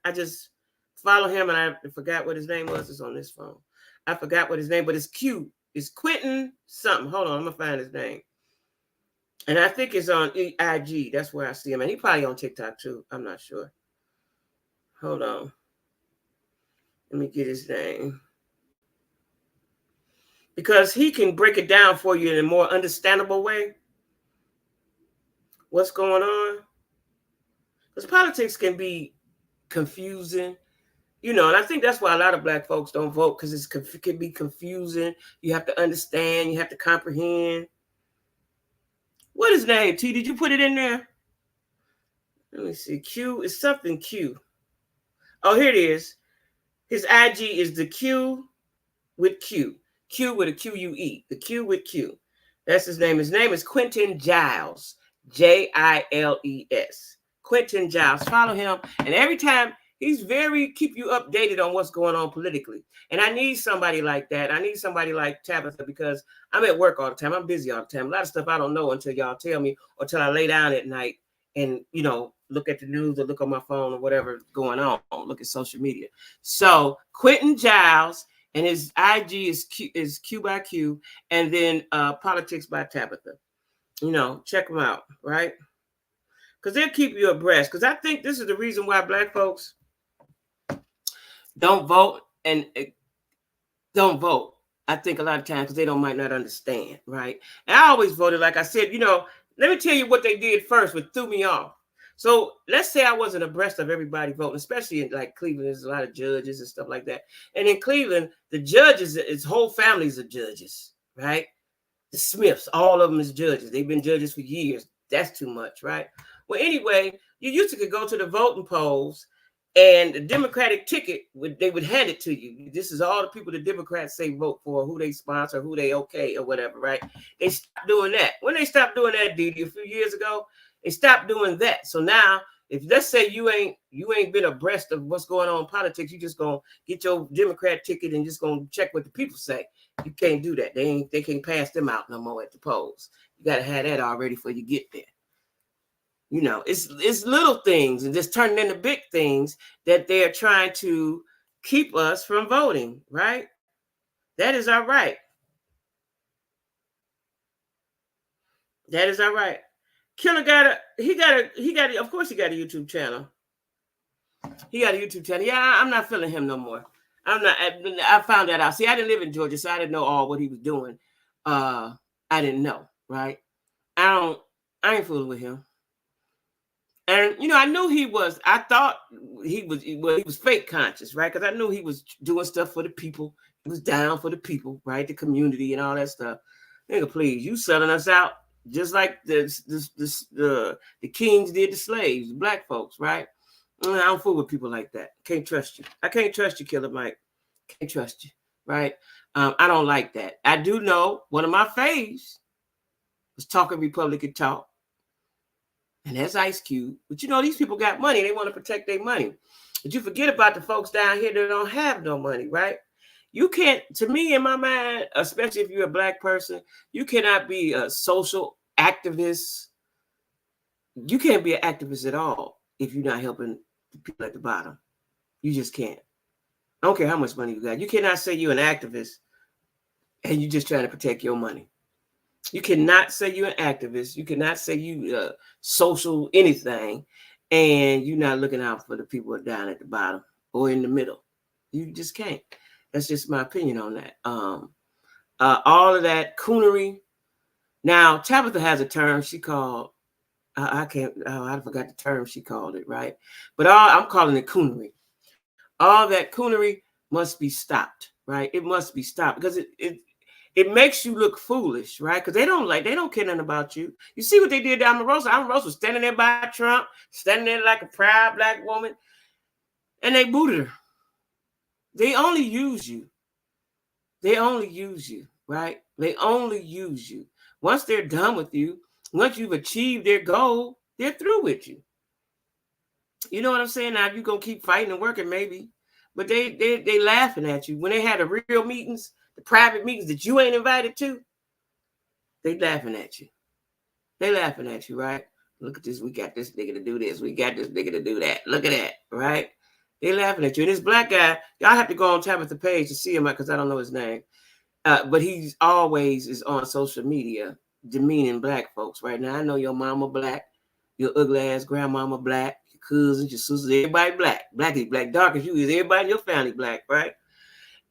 I just follow him and I forgot what his name was. It's on this phone. I forgot what his name, but it's Q. It's Quentin something. Hold on, I'm gonna find his name. And I think it's on IG. That's where I see him. And he probably on TikTok too. I'm not sure. Hold on. Let me get his name. Because he can break it down for you in a more understandable way. What's going on? Because politics can be confusing. And I think that's why a lot of black folks don't vote, because it can be confusing. You have to understand. You have to comprehend. What is his name, T? Did you put it in there? Let me see. Q is something Q. Oh, here it is. His IG is the Q with Q. Q with a Q-U-E. The Q with Q. That's his name. His name is Quentin Giles. Jiles. Quentin Giles. Follow him. And every time, he's keep you updated on what's going on politically. And I need somebody like that. I need somebody like Tabitha, because I'm at work all the time. I'm busy all the time. A lot of stuff I don't know until y'all tell me, or till I lay down at night and, look at the news or look on my phone or whatever going on. Look at social media. So Quentin Giles, and his IG is Q by Q, and then Politics by Tabitha. Check them out, right? Because they'll keep you abreast. Because I think this is the reason why black folks don't vote and don't vote. I think a lot of times because they might not understand, right? And I always voted, like I said, let me tell you what they did first, which threw me off. So let's say I wasn't abreast of everybody voting, especially in like Cleveland. There's a lot of judges and stuff like that. And in Cleveland, the judges, his whole families are judges, right? The Smiths, all of them is judges. They've been judges for years. That's too much, right? Well, anyway, you used to go to the voting polls, and the Democratic ticket, they would hand it to you. This is all the people the Democrats say vote for, who they sponsor, who they okay, or whatever, right? They stopped doing that. When they stopped doing that, Didi, a few years ago, they stopped doing that. So now, if let's say you ain't been abreast of what's going on in politics, you just gonna get your Democrat ticket and just gonna check what the people say. You can't do that. They can't pass them out no more at the polls. You gotta have that already before you get there. It's little things and just turning into big things that they're trying to keep us from voting, right? That is our right. That is all right. Killer got a, of course he got a YouTube channel. He got a YouTube channel. Yeah, I'm not feeling him no more. I'm not. I found that out. See, I didn't live in Georgia, so I didn't know all what he was doing. I didn't know, right? I don't. I ain't fooling with him. And I knew he was. I thought he was. Well, he was fake conscious, right? Because I knew he was doing stuff for the people. He was down for the people, right? The community and all that stuff. Nigga, please, you selling us out just like the kings did the slaves, the black folks, right? I don't fool with people like that. Can't trust you. I can't trust you, Killer Mike. Can't trust you, right? I don't like that. I do know one of my faves was Talking Republican Talk, and that's Ice Cube. But these people got money. They want to protect their money. But you forget about the folks down here that don't have no money, right? You can't, to me, in my mind, especially if you're a black person, you cannot be a social activist. You can't be an activist at all if you're not helping the people at the bottom. You just can't. I don't care how much money you got. You cannot say you're an activist and you're just trying to protect your money. You cannot say you're an activist. You cannot say you social anything and you're not looking out for the people down at the bottom or in the middle. You just can't. That's just my opinion on that. All of that coonery. Now, Tabitha has a term she called, I forgot the term she called it, right? But I'm calling it coonery. All that coonery must be stopped, right? It must be stopped because it makes you look foolish, right? Because they don't care nothing about you. You see what they did to Omarosa? Omarosa was standing there by Trump, standing there like a proud black woman, and they booted her. They only use you. They only use you, right? They only use you. Once they're done with you, once you've achieved their goal, they're through with you. You know what I'm saying? Now, you're going to keep fighting and working, maybe. But they laughing at you. When they had the real meetings, the private meetings that you ain't invited to, they laughing at you. They laughing at you, right? Look at this. We got this nigga to do this. We got this nigga to do that. Look at that, right? They laughing at you. And this black guy, y'all have to go on Tabitha page to see him because I don't know his name. But he's always is on social media demeaning black folks. Right now, I know your mama black, your ugly ass grandmama black, your cousins, your sisters, everybody black. Black is black, dark as you is. Everybody in your family black, right?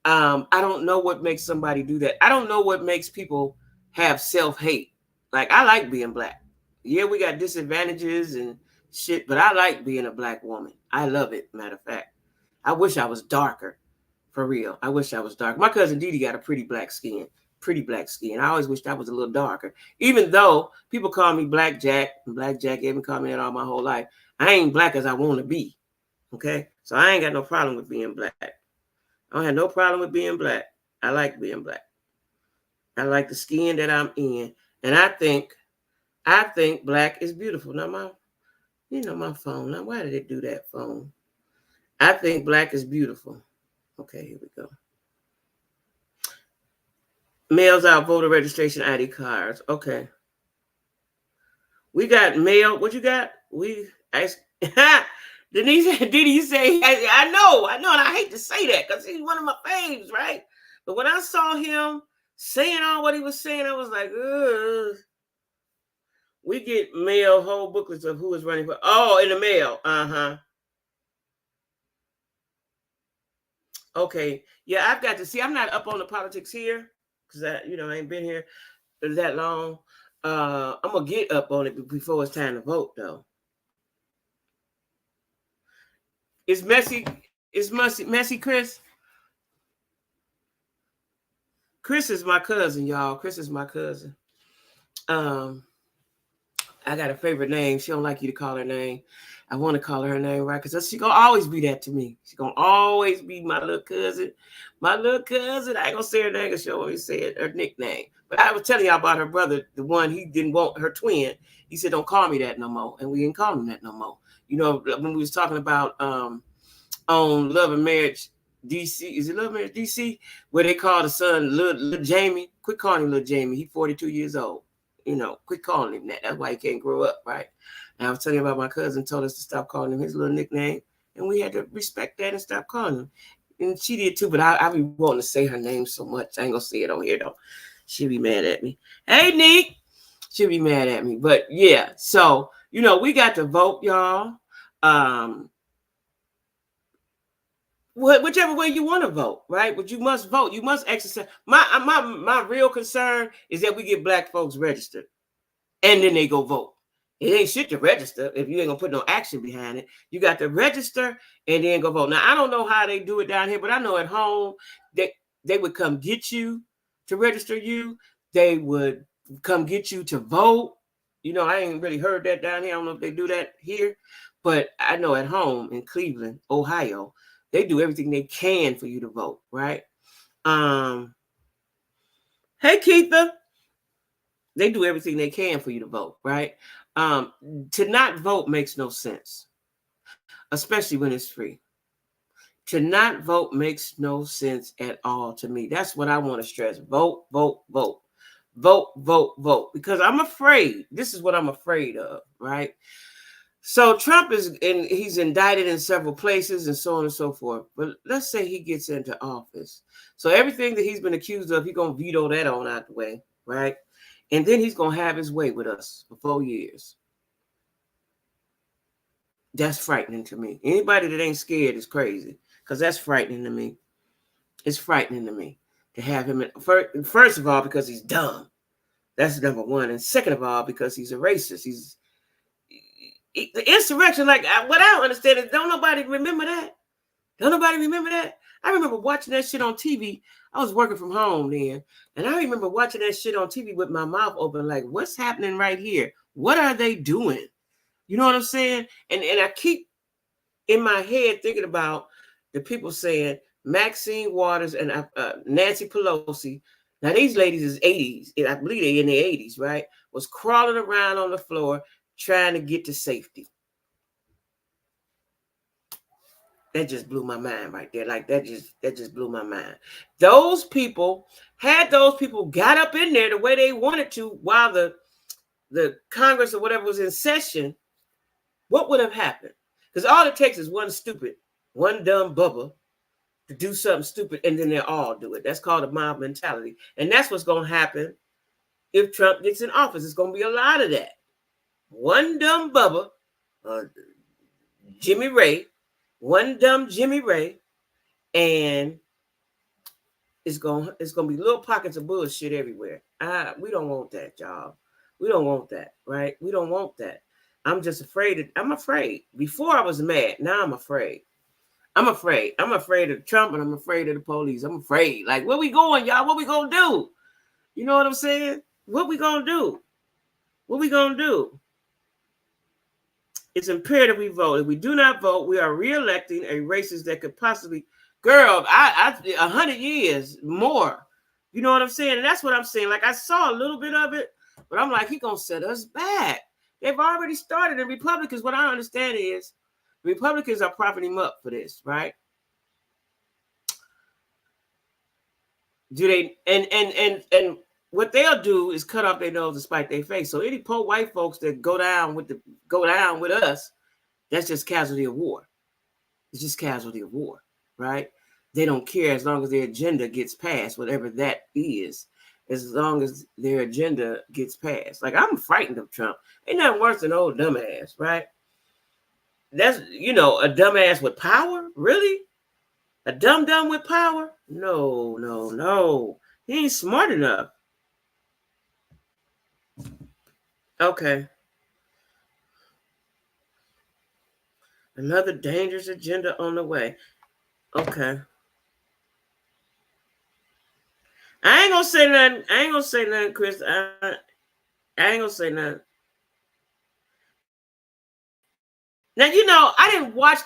I don't know what makes somebody do that. I don't know what makes people have self-hate. Like, I like being black. Yeah, we got disadvantages and shit, but I like being a black woman. I love it, matter of fact. I wish I was darker. For real. I wish I was dark. My cousin Didi got a pretty black skin. Pretty black skin. I always wished I was a little darker. Even though people call me Black Jack, and Black Jack even called me that all my whole life. I ain't black as I want to be. Okay? So I ain't got no problem with being black. I don't have no problem with being black. I like being black. I like the skin that I'm in. And I think black is beautiful. Now my phone. Now why did it do that, phone? I think black is beautiful. Okay, here we go. Mails out voter registration ID cards. Okay. We got mail. What you got? Denise, did you say, I know, and I hate to say that because he's one of my faves, right? But when I saw him saying all what he was saying, I was like, ugh. We get mail, whole booklets of who is running for. Oh, in the mail. Uh-huh. Okay. Yeah, I've got to see. I'm not up on the politics here because I ain't been here that long. I'm gonna get up on it before it's time to vote, though. It's messy. It's messy, Chris. Chris is my cousin, y'all. Chris is my cousin. I got a favorite name. She don't like you to call her name. I want to call her name, right? Because she's going to always be that to me. She's going to always be my little cousin. My little cousin. I ain't going to say her name because she always said her nickname. But I was telling y'all about her brother, the one he didn't want, her twin. He said, don't call me that no more. And we didn't call him that no more. When we was talking about on Love and Marriage DC, is it Love and Marriage DC? Where they call the son little Jamie. Quit calling him little Jamie. He's 42 years old. Quit calling him that. That's why he can't grow up, right? And I was telling you about my cousin told us to stop calling him his little nickname. And we had to respect that and stop calling him. And she did too, but I be wanting to say her name so much. I ain't going to say it on here, though. She'll be mad at me. Hey, Nick. She'll be mad at me. But yeah, so we got to vote, y'all. Um, whichever way you want to vote, right? But you must vote. You must exercise. My real concern is that we get black folks registered and then they go vote. It ain't shit to register if you ain't gonna put no action behind it. You got to register and then go vote. Now I don't know how they do it down here, but I know at home they would come get you to register you. They would come get you to vote. I ain't really heard that down here. I don't know if they do that here, but I know at home in Cleveland, Ohio, they do everything they can for you to vote, right? Hey Keitha, they do everything they can for you to vote, right? To not vote makes no sense, especially when it's free. To not vote makes no sense at all to me. That's what I want to stress. Vote, vote, vote. Vote, vote, vote. Because I'm afraid. This is what I'm afraid of, right? So Trump he's indicted in several places and so on and so forth. But let's say he gets into office. So everything that he's been accused of, he's going to veto that on out the way, right? And then he's going to have his way with us for 4 years. That's frightening to me. Anybody that ain't scared is crazy, because that's frightening to me. It's frightening to me to have him first of all, because he's dumb. That's number one. And second of all, because he's a racist. The insurrection, like what I don't understand is don't nobody remember that. Don't nobody remember that. I remember watching that shit on TV. I was working from home then. And I remember watching that shit on TV with my mouth open, like, what's happening right here? What are they doing? You know what I'm saying? And I keep in my head thinking about the people saying Maxine Waters and Nancy Pelosi. Now, these ladies is 80s. I believe they're in their 80s, right? Was crawling around on the floor trying to get to safety. That just blew my mind right there. Like that just blew my mind. Those people got up in there the way they wanted to while the Congress or whatever was in session, what would have happened? Because all it takes is one dumb bubba to do something stupid, and then they all do it. That's called a mob mentality. And that's what's going to happen if Trump gets in office. It's going to be a lot of that. One dumb bubba, Jimmy Ray, one dumb Jimmy Ray, and it's gonna be little pockets of bullshit everywhere. We don't want that, y'all. We don't want that, right? We don't want that. I'm just afraid. I'm afraid. Before I was mad. Now I'm afraid. I'm afraid. I'm afraid of Trump and I'm afraid of the police. I'm afraid. Like, where we going, y'all? What we gonna do? You know what I'm saying? What we gonna do? What we gonna do? It's imperative we vote. If we do not vote, we are re-electing a racist that could possibly, girl, 100 years more. You know what I'm saying? And that's what I'm saying. Like, I saw a little bit of it, but I'm like, he gonna set us back. They've already started. And Republicans, what I understand is, Republicans are propping him up for this, right? Do they? And what they'll do is cut off their nose to spite their face. So any poor white folks that go down with us, that's just casualty of war. It's just casualty of war, right? They don't care as long as their agenda gets passed, whatever that is. As long as their agenda gets passed. Like, I'm frightened of Trump. Ain't nothing worse than old dumbass, right? That's, a dumbass with power? Really? A dumb with power? No. He ain't smart enough. Okay. Another dangerous agenda on the way. Okay. I ain't gonna say nothing, Chris. I ain't gonna say nothing. Now, I didn't watch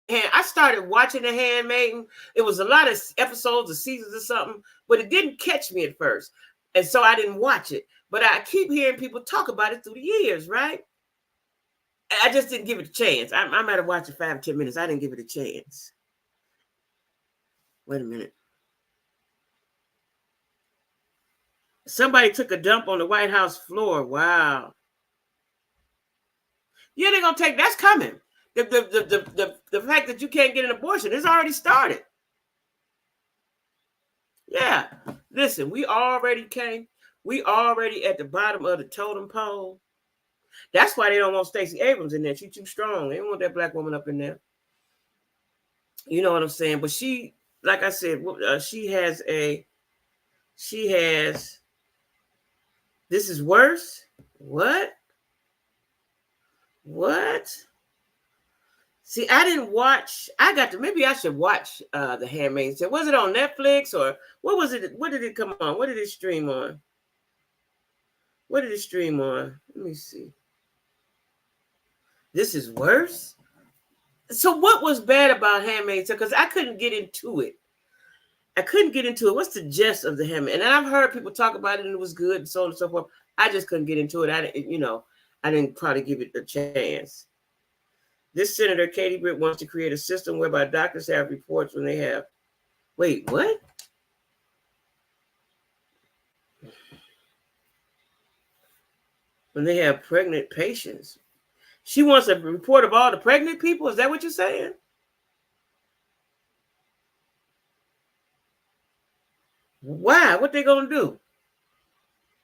I started watching The Handmaiden. It was a lot of episodes or seasons or something, but it didn't catch me at first. And so I didn't watch it. But I keep hearing people talk about it through the years, right? I just didn't give it a chance. I might have watched it 5 or 10 minutes. I didn't give it a chance. Wait a minute. Somebody took a dump on the White House floor. Wow. Yeah, they're gonna take. That's coming. The fact that you can't get an abortion is already started. Yeah. Listen, we already came We already at the bottom of the totem pole. That's why they don't want Stacey Abrams in there. She's too strong. They don't want that black woman up in there. You know what I'm saying? But she, like I said, she has. This is worse. What? What? See, I didn't watch. Maybe I should watch The Handmaid's Tale. Was it on Netflix or what was it? What did it come on? What did it stream on? What did it stream on? Let me see. This is worse. So what was bad about Handmaid's Tale? Because I couldn't get into it. What's the gist of the Handmaid? And I've heard people talk about it and it was good and so on and so forth. I just couldn't get into it. I didn't probably give it a chance. This Senator Katie Britt wants to create a system whereby doctors have reports when they have. Wait, what? When they have pregnant patients. She wants a report of all the pregnant people? Is that what you're saying? Why? What they gonna do?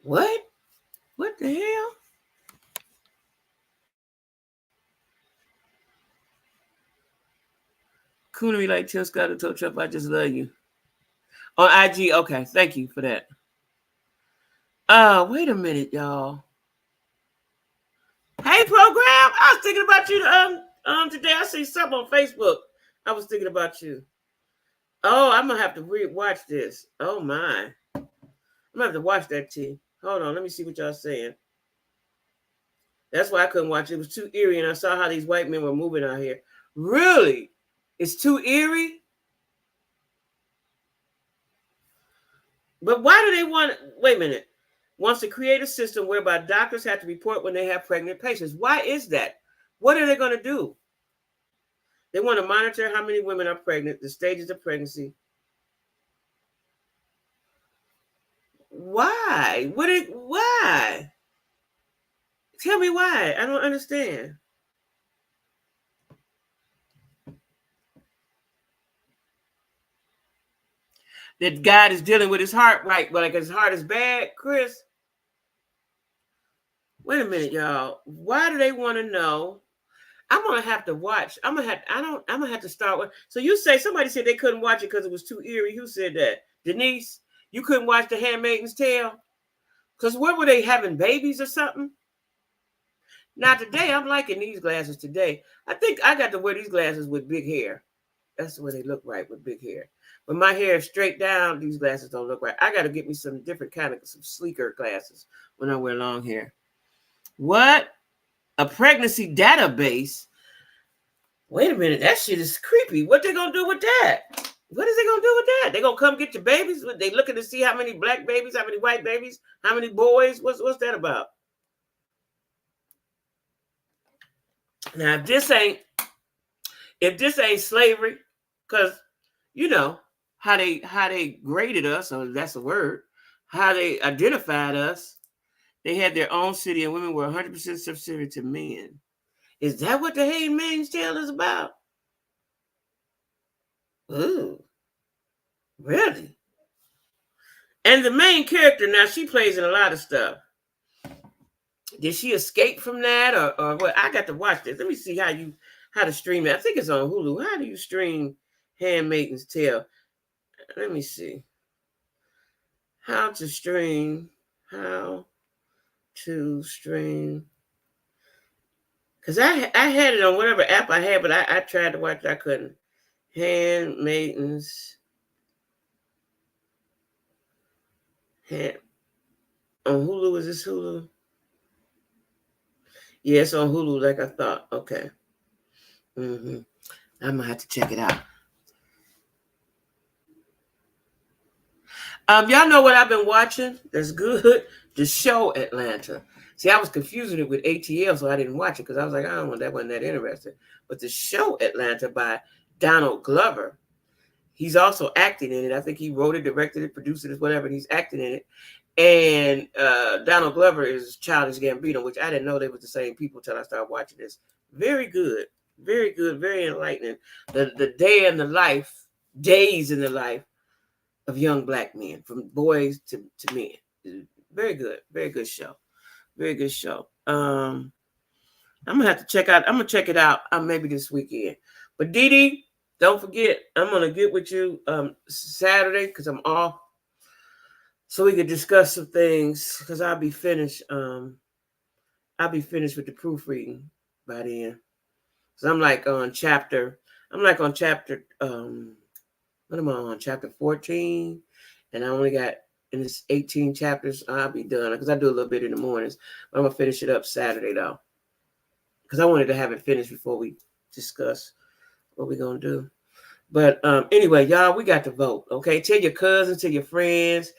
What? What the hell? Cooning like Tim Scott and told Trump, I just love you. On IG, okay. Thank you for that. Wait a minute, y'all. Hey, program. I was thinking about you today. I see something on Facebook. I was thinking about you. Oh, I'm gonna have to watch this. Oh my. I'm gonna have to watch that T. Hold on, let me see what y'all saying. That's why I couldn't watch it. It was too eerie, and I saw how these white men were moving out here. Really? It's too eerie? But why do they want, wait a minute, wants to create a system whereby doctors have to report when they have pregnant patients. Why is that? What are they going to do? They want to monitor how many women are pregnant, the stages of pregnancy. Why? Why? Tell me why. I don't understand. That God is dealing with his heart, right? But like his heart is bad, Chris. Wait a minute, y'all. Why do they want to know? I'm gonna have to watch. I'm gonna have to start with. So you say somebody said they couldn't watch it because it was too eerie. Who said that? Denise, you couldn't watch The Handmaid's Tale? Because what were they having babies or something? Now today, I'm liking these glasses today. I think I got to wear these glasses with big hair. That's the way they look right with big hair. When my hair is straight down, these glasses don't look right. I got to get me some different kind of some sleeker glasses when I wear long hair. What? A pregnancy database? Wait a minute, that shit is creepy. What they gonna do with that? What is they gonna do with that? They gonna come get your babies? They looking to see how many black babies, how many white babies, how many boys? What's that about? Now, if this ain't slavery, because you know how they graded us, or that's a word, how they identified us. They had their own city, and women were 100% subservient to men. Is that what The Handmaid's Tale is about? Ooh, really? And the main character, now she plays in a lot of stuff. Did she escape from that, or what? I got to watch this. Let me see how to stream it. I think it's on Hulu. How do you stream Handmaid's Tale? Let me see. How to stream. Because I had it on whatever app I had, but I tried to watch it. I couldn't. Handmaidens. On Hulu, is this Hulu? Yes, on Hulu, like I thought. Okay. I'm going to have to check it out. Y'all know what I've been watching? That's good. The show Atlanta. See, I was confusing it with ATL, so I didn't watch it because I was like, that wasn't that interesting. But the show Atlanta by Donald Glover, he's also acting in it. I think he wrote it, directed it, produced it, whatever. And he's acting in it. And Donald Glover is Childish Gambino, which I didn't know they were the same people until I started watching this. Very good, very enlightening. The days in the life of young black men, from boys to men. Very good show. Very good show. I'm gonna have to check out. I'm gonna check it out. Maybe this weekend. But Dee Dee, don't forget, I'm gonna get with you Saturday because I'm off, so we could discuss some things. Because I'll be finished. I'll be finished with the proofreading by then. So I'm like on chapter. I'm like on chapter. What am I on? Chapter 14, and I only got in this 18 chapters. I'll be done because I do a little bit in the mornings. But I'm gonna finish it up Saturday though, because I wanted to have it finished before we discuss what we're gonna do. But anyway, y'all, we got to vote. Okay, tell your cousins, tell your friends,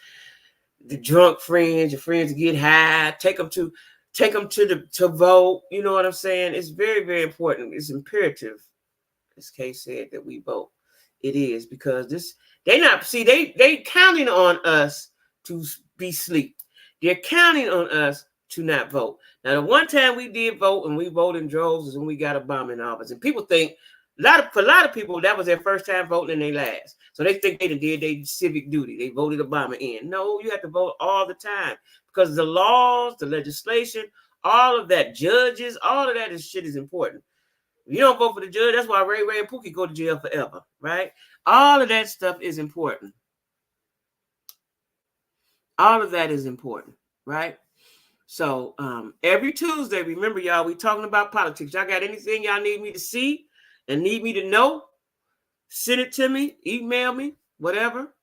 the drunk friends, your friends get high. Take them to to vote. You know what I'm saying? It's very, very important. It's imperative, as Kay said, that we vote. It is because they counting on us to be asleep. They're counting on us to not vote. Now, the one time we did vote and we voted in droves is when we got Obama in office. And people think for a lot of people that was their first time voting in their last. So they think they did their civic duty. They voted Obama in. No, you have to vote all the time because the laws, the legislation, all of that, judges, all of that shit is important. If you don't vote for the judge, that's why Ray and Pookie go to jail forever, right? All of that stuff is important. All of that is important, right? So every Tuesday, remember, y'all, we talking about politics. Y'all got anything y'all need me to see and need me to know? Send it to me, email me, whatever.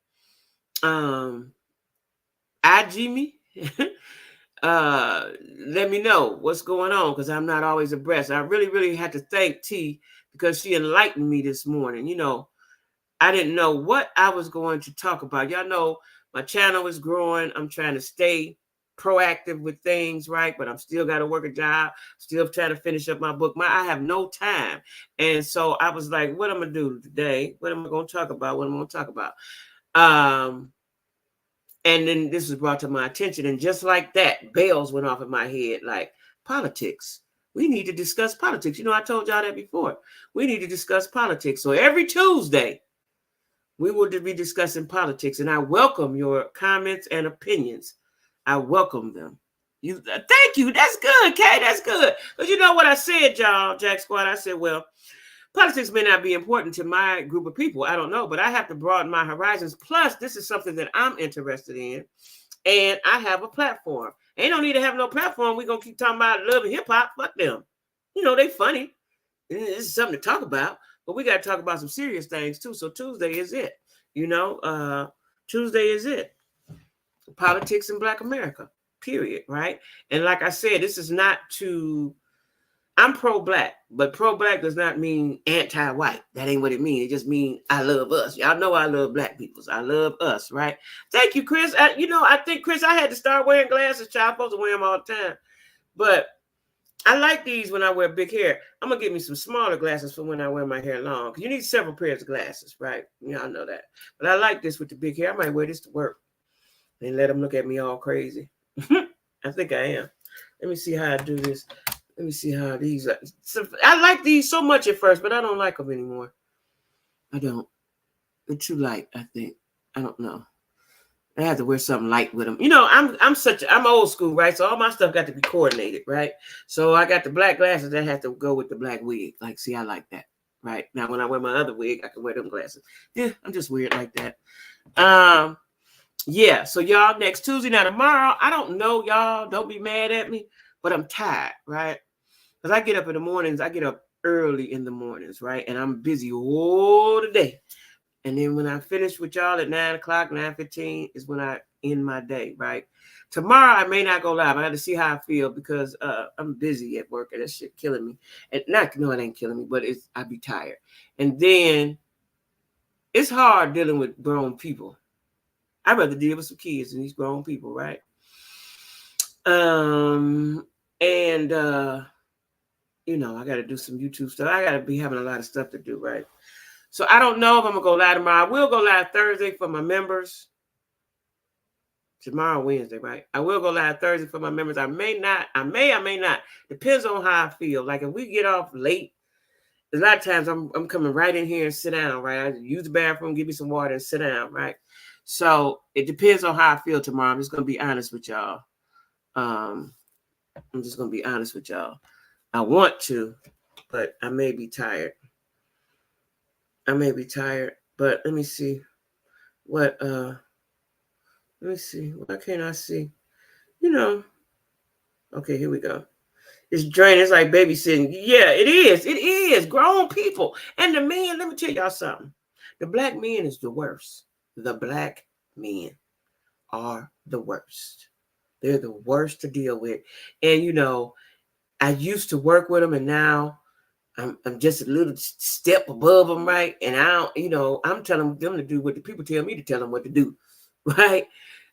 IG me. Let me know what's going on because I'm not always abreast. I really, really had to thank T because she enlightened me this morning. You know, I didn't know what I was going to talk about. Y'all know my channel is growing. I'm trying to stay proactive with things, right? But I'm still got to work a job, still trying to finish up my book. I have no time. And so I was like, what am I going to do today? What am I going to talk about? What am I going to talk about? And then this was brought to my attention. And just like that, bells went off in my head, like politics. We need to discuss politics. You know, I told y'all that before. We need to discuss politics. So every Tuesday, we will be discussing politics. And I welcome your comments and opinions. I welcome them. Thank you. That's good, Kay. That's good. Because you know what I said, y'all, Jack Squad? I said, well, politics may not be important to my group of people. I don't know, but I have to broaden my horizons. Plus, this is something that I'm interested in, and I have a platform. Ain't no need to have no platform. We're going to keep talking about love and hip-hop. Fuck them. You know, they funny. This is something to talk about, but we got to talk about some serious things, too. So Tuesday is it. You know, Tuesday is it. Politics in Black America, period, right? And like I said, this is not to... I'm pro-Black, but pro-Black does not mean anti-white. That ain't what it means. It just means I love us. Y'all know I love Black people. I love us, right? Thank you, Chris. I think, Chris, I had to start wearing glasses. Child, I'm supposed to wear them all the time. But I like these when I wear big hair. I'm going to get me some smaller glasses for when I wear my hair long. Because you need several pairs of glasses, right? Y'all know that. But I like this with the big hair. I might wear this to work and let them look at me all crazy. I think I am. Let me see how I do this. Let me see how these are. So I like these so much at first, but I don't like them anymore. I don't. They're too light, I think. I don't know. I have to wear something light with them. You know, I'm old school, right? So all my stuff got to be coordinated, right? So I got the black glasses that have to go with the black wig. Like, see, I like that, right? Now, when I wear my other wig, I can wear them glasses. Yeah, I'm just weird like that. Yeah, so y'all, next Tuesday. Now, tomorrow, I don't know, y'all. Don't be mad at me, but I'm tired, right? Because I get up in the mornings. I get up early in the mornings, right? And I'm busy all the day. And then when I finish with y'all at 9 o'clock, 9:15 is when I end my day, right? Tomorrow, I may not go live. I have to see how I feel because I'm busy at work and that shit killing me. And no, it ain't killing me, but I be tired. And then it's hard dealing with grown people. I'd rather deal with some kids than these grown people, right? You know, I got to do some YouTube stuff. I got to be having a lot of stuff to do, right? So I don't know if I'm going to go live tomorrow. I will go live Thursday for my members. Tomorrow, Wednesday, right? I will go live Thursday for my members. I may not. I may not. Depends on how I feel. Like if we get off late, a lot of times I'm coming right in here and sit down, right? I use the bathroom, give me some water and sit down, right? So it depends on how I feel tomorrow. I'm just gonna be honest with y'all. Um, I'm just gonna be honest with y'all. I want to, but I may be tired. I may be tired, but let me see what let me see. Why can't I see? You know, okay, here we go. It's draining. It's like babysitting. Yeah, it is. It is. Grown people. And the men, let me tell y'all something. The black men is the worst. The black men are the worst. They're the worst to deal with. And I used to work with them, and now I'm just a little step above them, right? And I don't, I'm telling them to do what the people tell me to tell them what to do, right?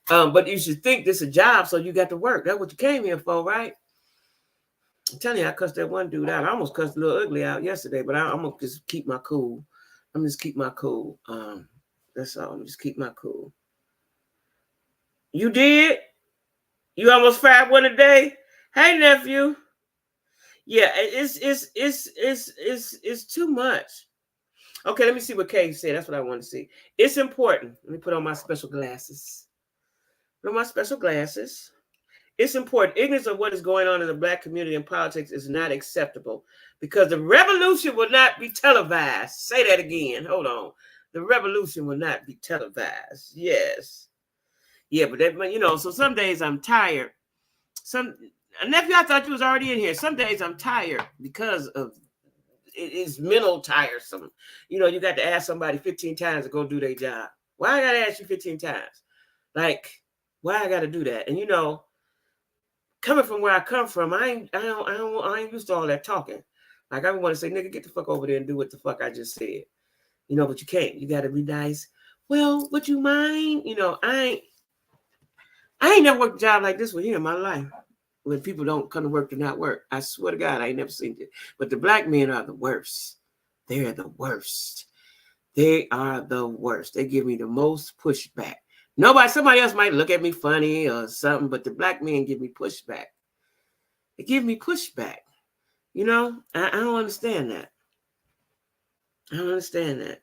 But you should think this is a job, so you got to work. That's what you came here for, right? I'm telling you, I cussed that one dude out. I almost cussed a little ugly out yesterday, but I'm gonna just keep my cool. I'm just keep my cool. That's all. I'm just keep my cool. You did? You almost fired one a day? Hey, nephew. Yeah, it's too much. Okay, let me see what Kay said. That's what I want to see. It's important. Let me put on my special glasses. Put on my special glasses. It's important. Ignorance of what is going on in the black community and politics is not acceptable because the revolution will not be televised. Say that again. Hold on. The revolution will not be televised. Yes. Yeah, but so some days I'm tired. Nephew, I thought you was already in here. Some days I'm tired because of it is mental tiresome. You got to ask somebody 15 times to go do their job. Why I got to ask you 15 times? Like, why I got to do that? And coming from where I come from, I ain't used to all that talking. Like I want to say, nigga, get the fuck over there and do what the fuck I just said. But you can't. You got to be nice. Well, would you mind? I ain't never worked a job like this one here in my life. When people don't come to work to not work. I swear to God, I ain't never seen it. But the black men are the worst. They're the worst. They are the worst. They give me the most pushback. Somebody else might look at me funny or something, but the black men give me pushback. They give me pushback. I don't understand that. I don't understand that.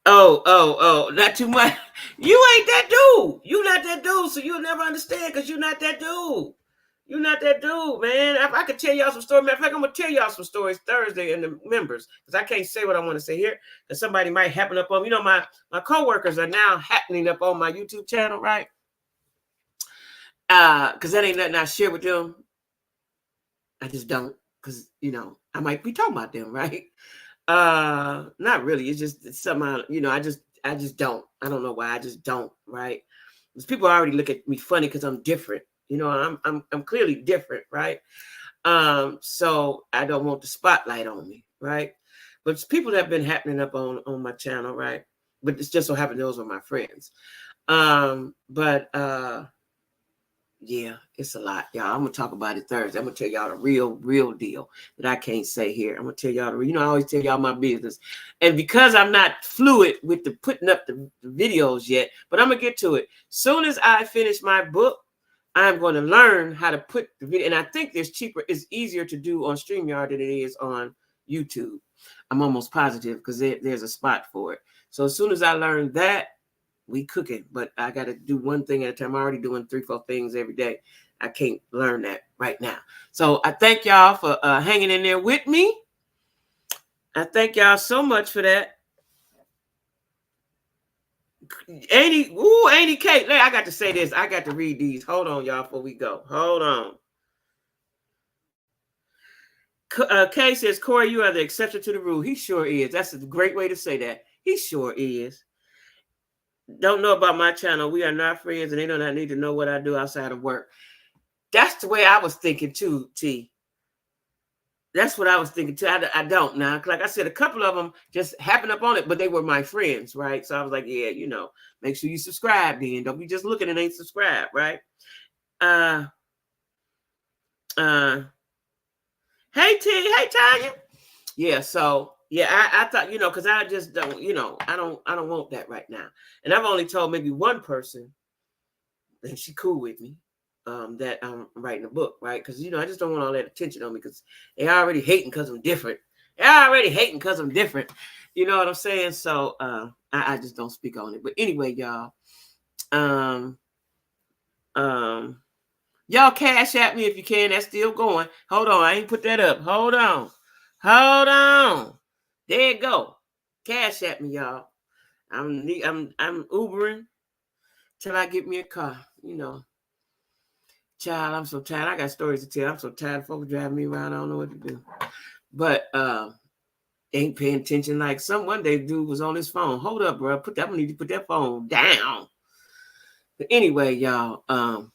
Oh, not too much. You ain't that dude. You not that dude, so you'll never understand because you're not that dude. You're not that dude, man. I could tell y'all some stories. Matter of fact, I'm going to tell y'all some stories Thursday in the members because I can't say what I want to say here because somebody might happen up on, my coworkers are now happening up on my YouTube channel, right? Because that ain't nothing I share with them. I just don't because, I might be talking about them, right? Not really. It's somehow, I just don't. I don't know why. I just don't, right? Because people already look at me funny because I'm different. I'm clearly different, right? So I don't want the spotlight on me, right? But it's people that have been happening up on my channel, right? But it's just so happened those were my friends. Yeah, it's a lot, y'all. I'm gonna talk about it Thursday. I'm gonna tell y'all the real deal that I can't say here. I'm gonna tell y'all I always tell y'all my business, and because I'm not fluid with the putting up the videos yet, but I'm gonna get to it. Soon as I finish my book, I'm going to learn how to put the video, and I think it's easier to do on StreamYard than it is on YouTube. I'm almost positive because there's a spot for it. So as soon as I learn that, we cooking, but I got to do one thing at a time. I'm already doing 3-4 things every day. I can't learn that right now. So I thank y'all for hanging in there with me. I thank y'all so much for that. Annie Kate. I got to say this. I got to read these. Hold on, y'all, before we go. Hold on. Kay says, Corey, you are the exception to the rule. He sure is. That's a great way to say that. He sure is. Don't know about my channel. We are not friends, and they do not need to know what I do outside of work. That's the way I was thinking too, T. That's what I was thinking too. I don't now. Like I said, a couple of them just happened up on it, but they were my friends, right? So I was like, yeah, make sure you subscribe then. Don't be just looking and ain't subscribed, right? Hey T, hey Tanya. Yeah, so yeah, I thought, because I just don't, I don't want that right now. And I've only told maybe one person, and she cool with me, that I'm writing a book, right? Because I just don't want all that attention on me because they already hating because I'm different. They're already hating because I'm different. You know what I'm saying? So I just don't speak on it. But anyway, y'all. Um, um, y'all cash at me if you can. That's still going. Hold on. I ain't put that up. Hold on. Hold on. There you go. Cash at me, y'all. I'm Ubering till I get me a car. You know. Child, I'm so tired. I got stories to tell. I'm so tired of folks driving me around. I don't know what to do. But ain't paying attention like one day dude was on his phone. Hold up, bro. I need to put that phone down. But anyway, y'all, I'm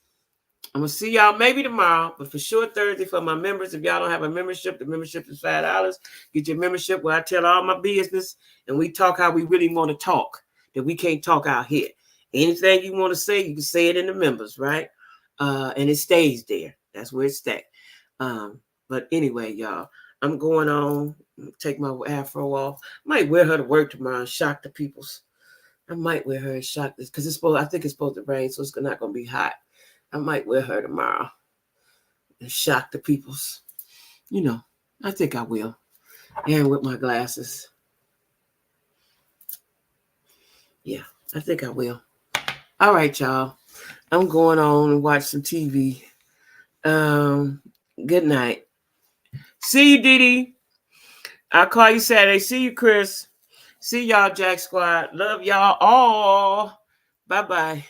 gonna see y'all maybe tomorrow, but for sure Thursday for my members. If y'all don't have a membership, the membership is $5. Get your membership where I tell all my business and we talk how we really want to talk, that we can't talk out here. Anything you want to say, you can say it in the members, right? And it stays there. That's where it stays. But anyway, y'all, I'm going on. Take my afro off. Might wear her to work tomorrow and shock the peoples. I might wear her and shock this because I think it's supposed to rain, so it's not gonna be hot. I might wear her tomorrow and shock the peoples. You know, I think I will. And with my glasses. Yeah, I think I will. All right, y'all. I'm going on and watch some TV. Good night. See you, Didi. I'll call you Saturday. See you, Chris. See y'all, Jack Squad. Love y'all all. Bye-bye.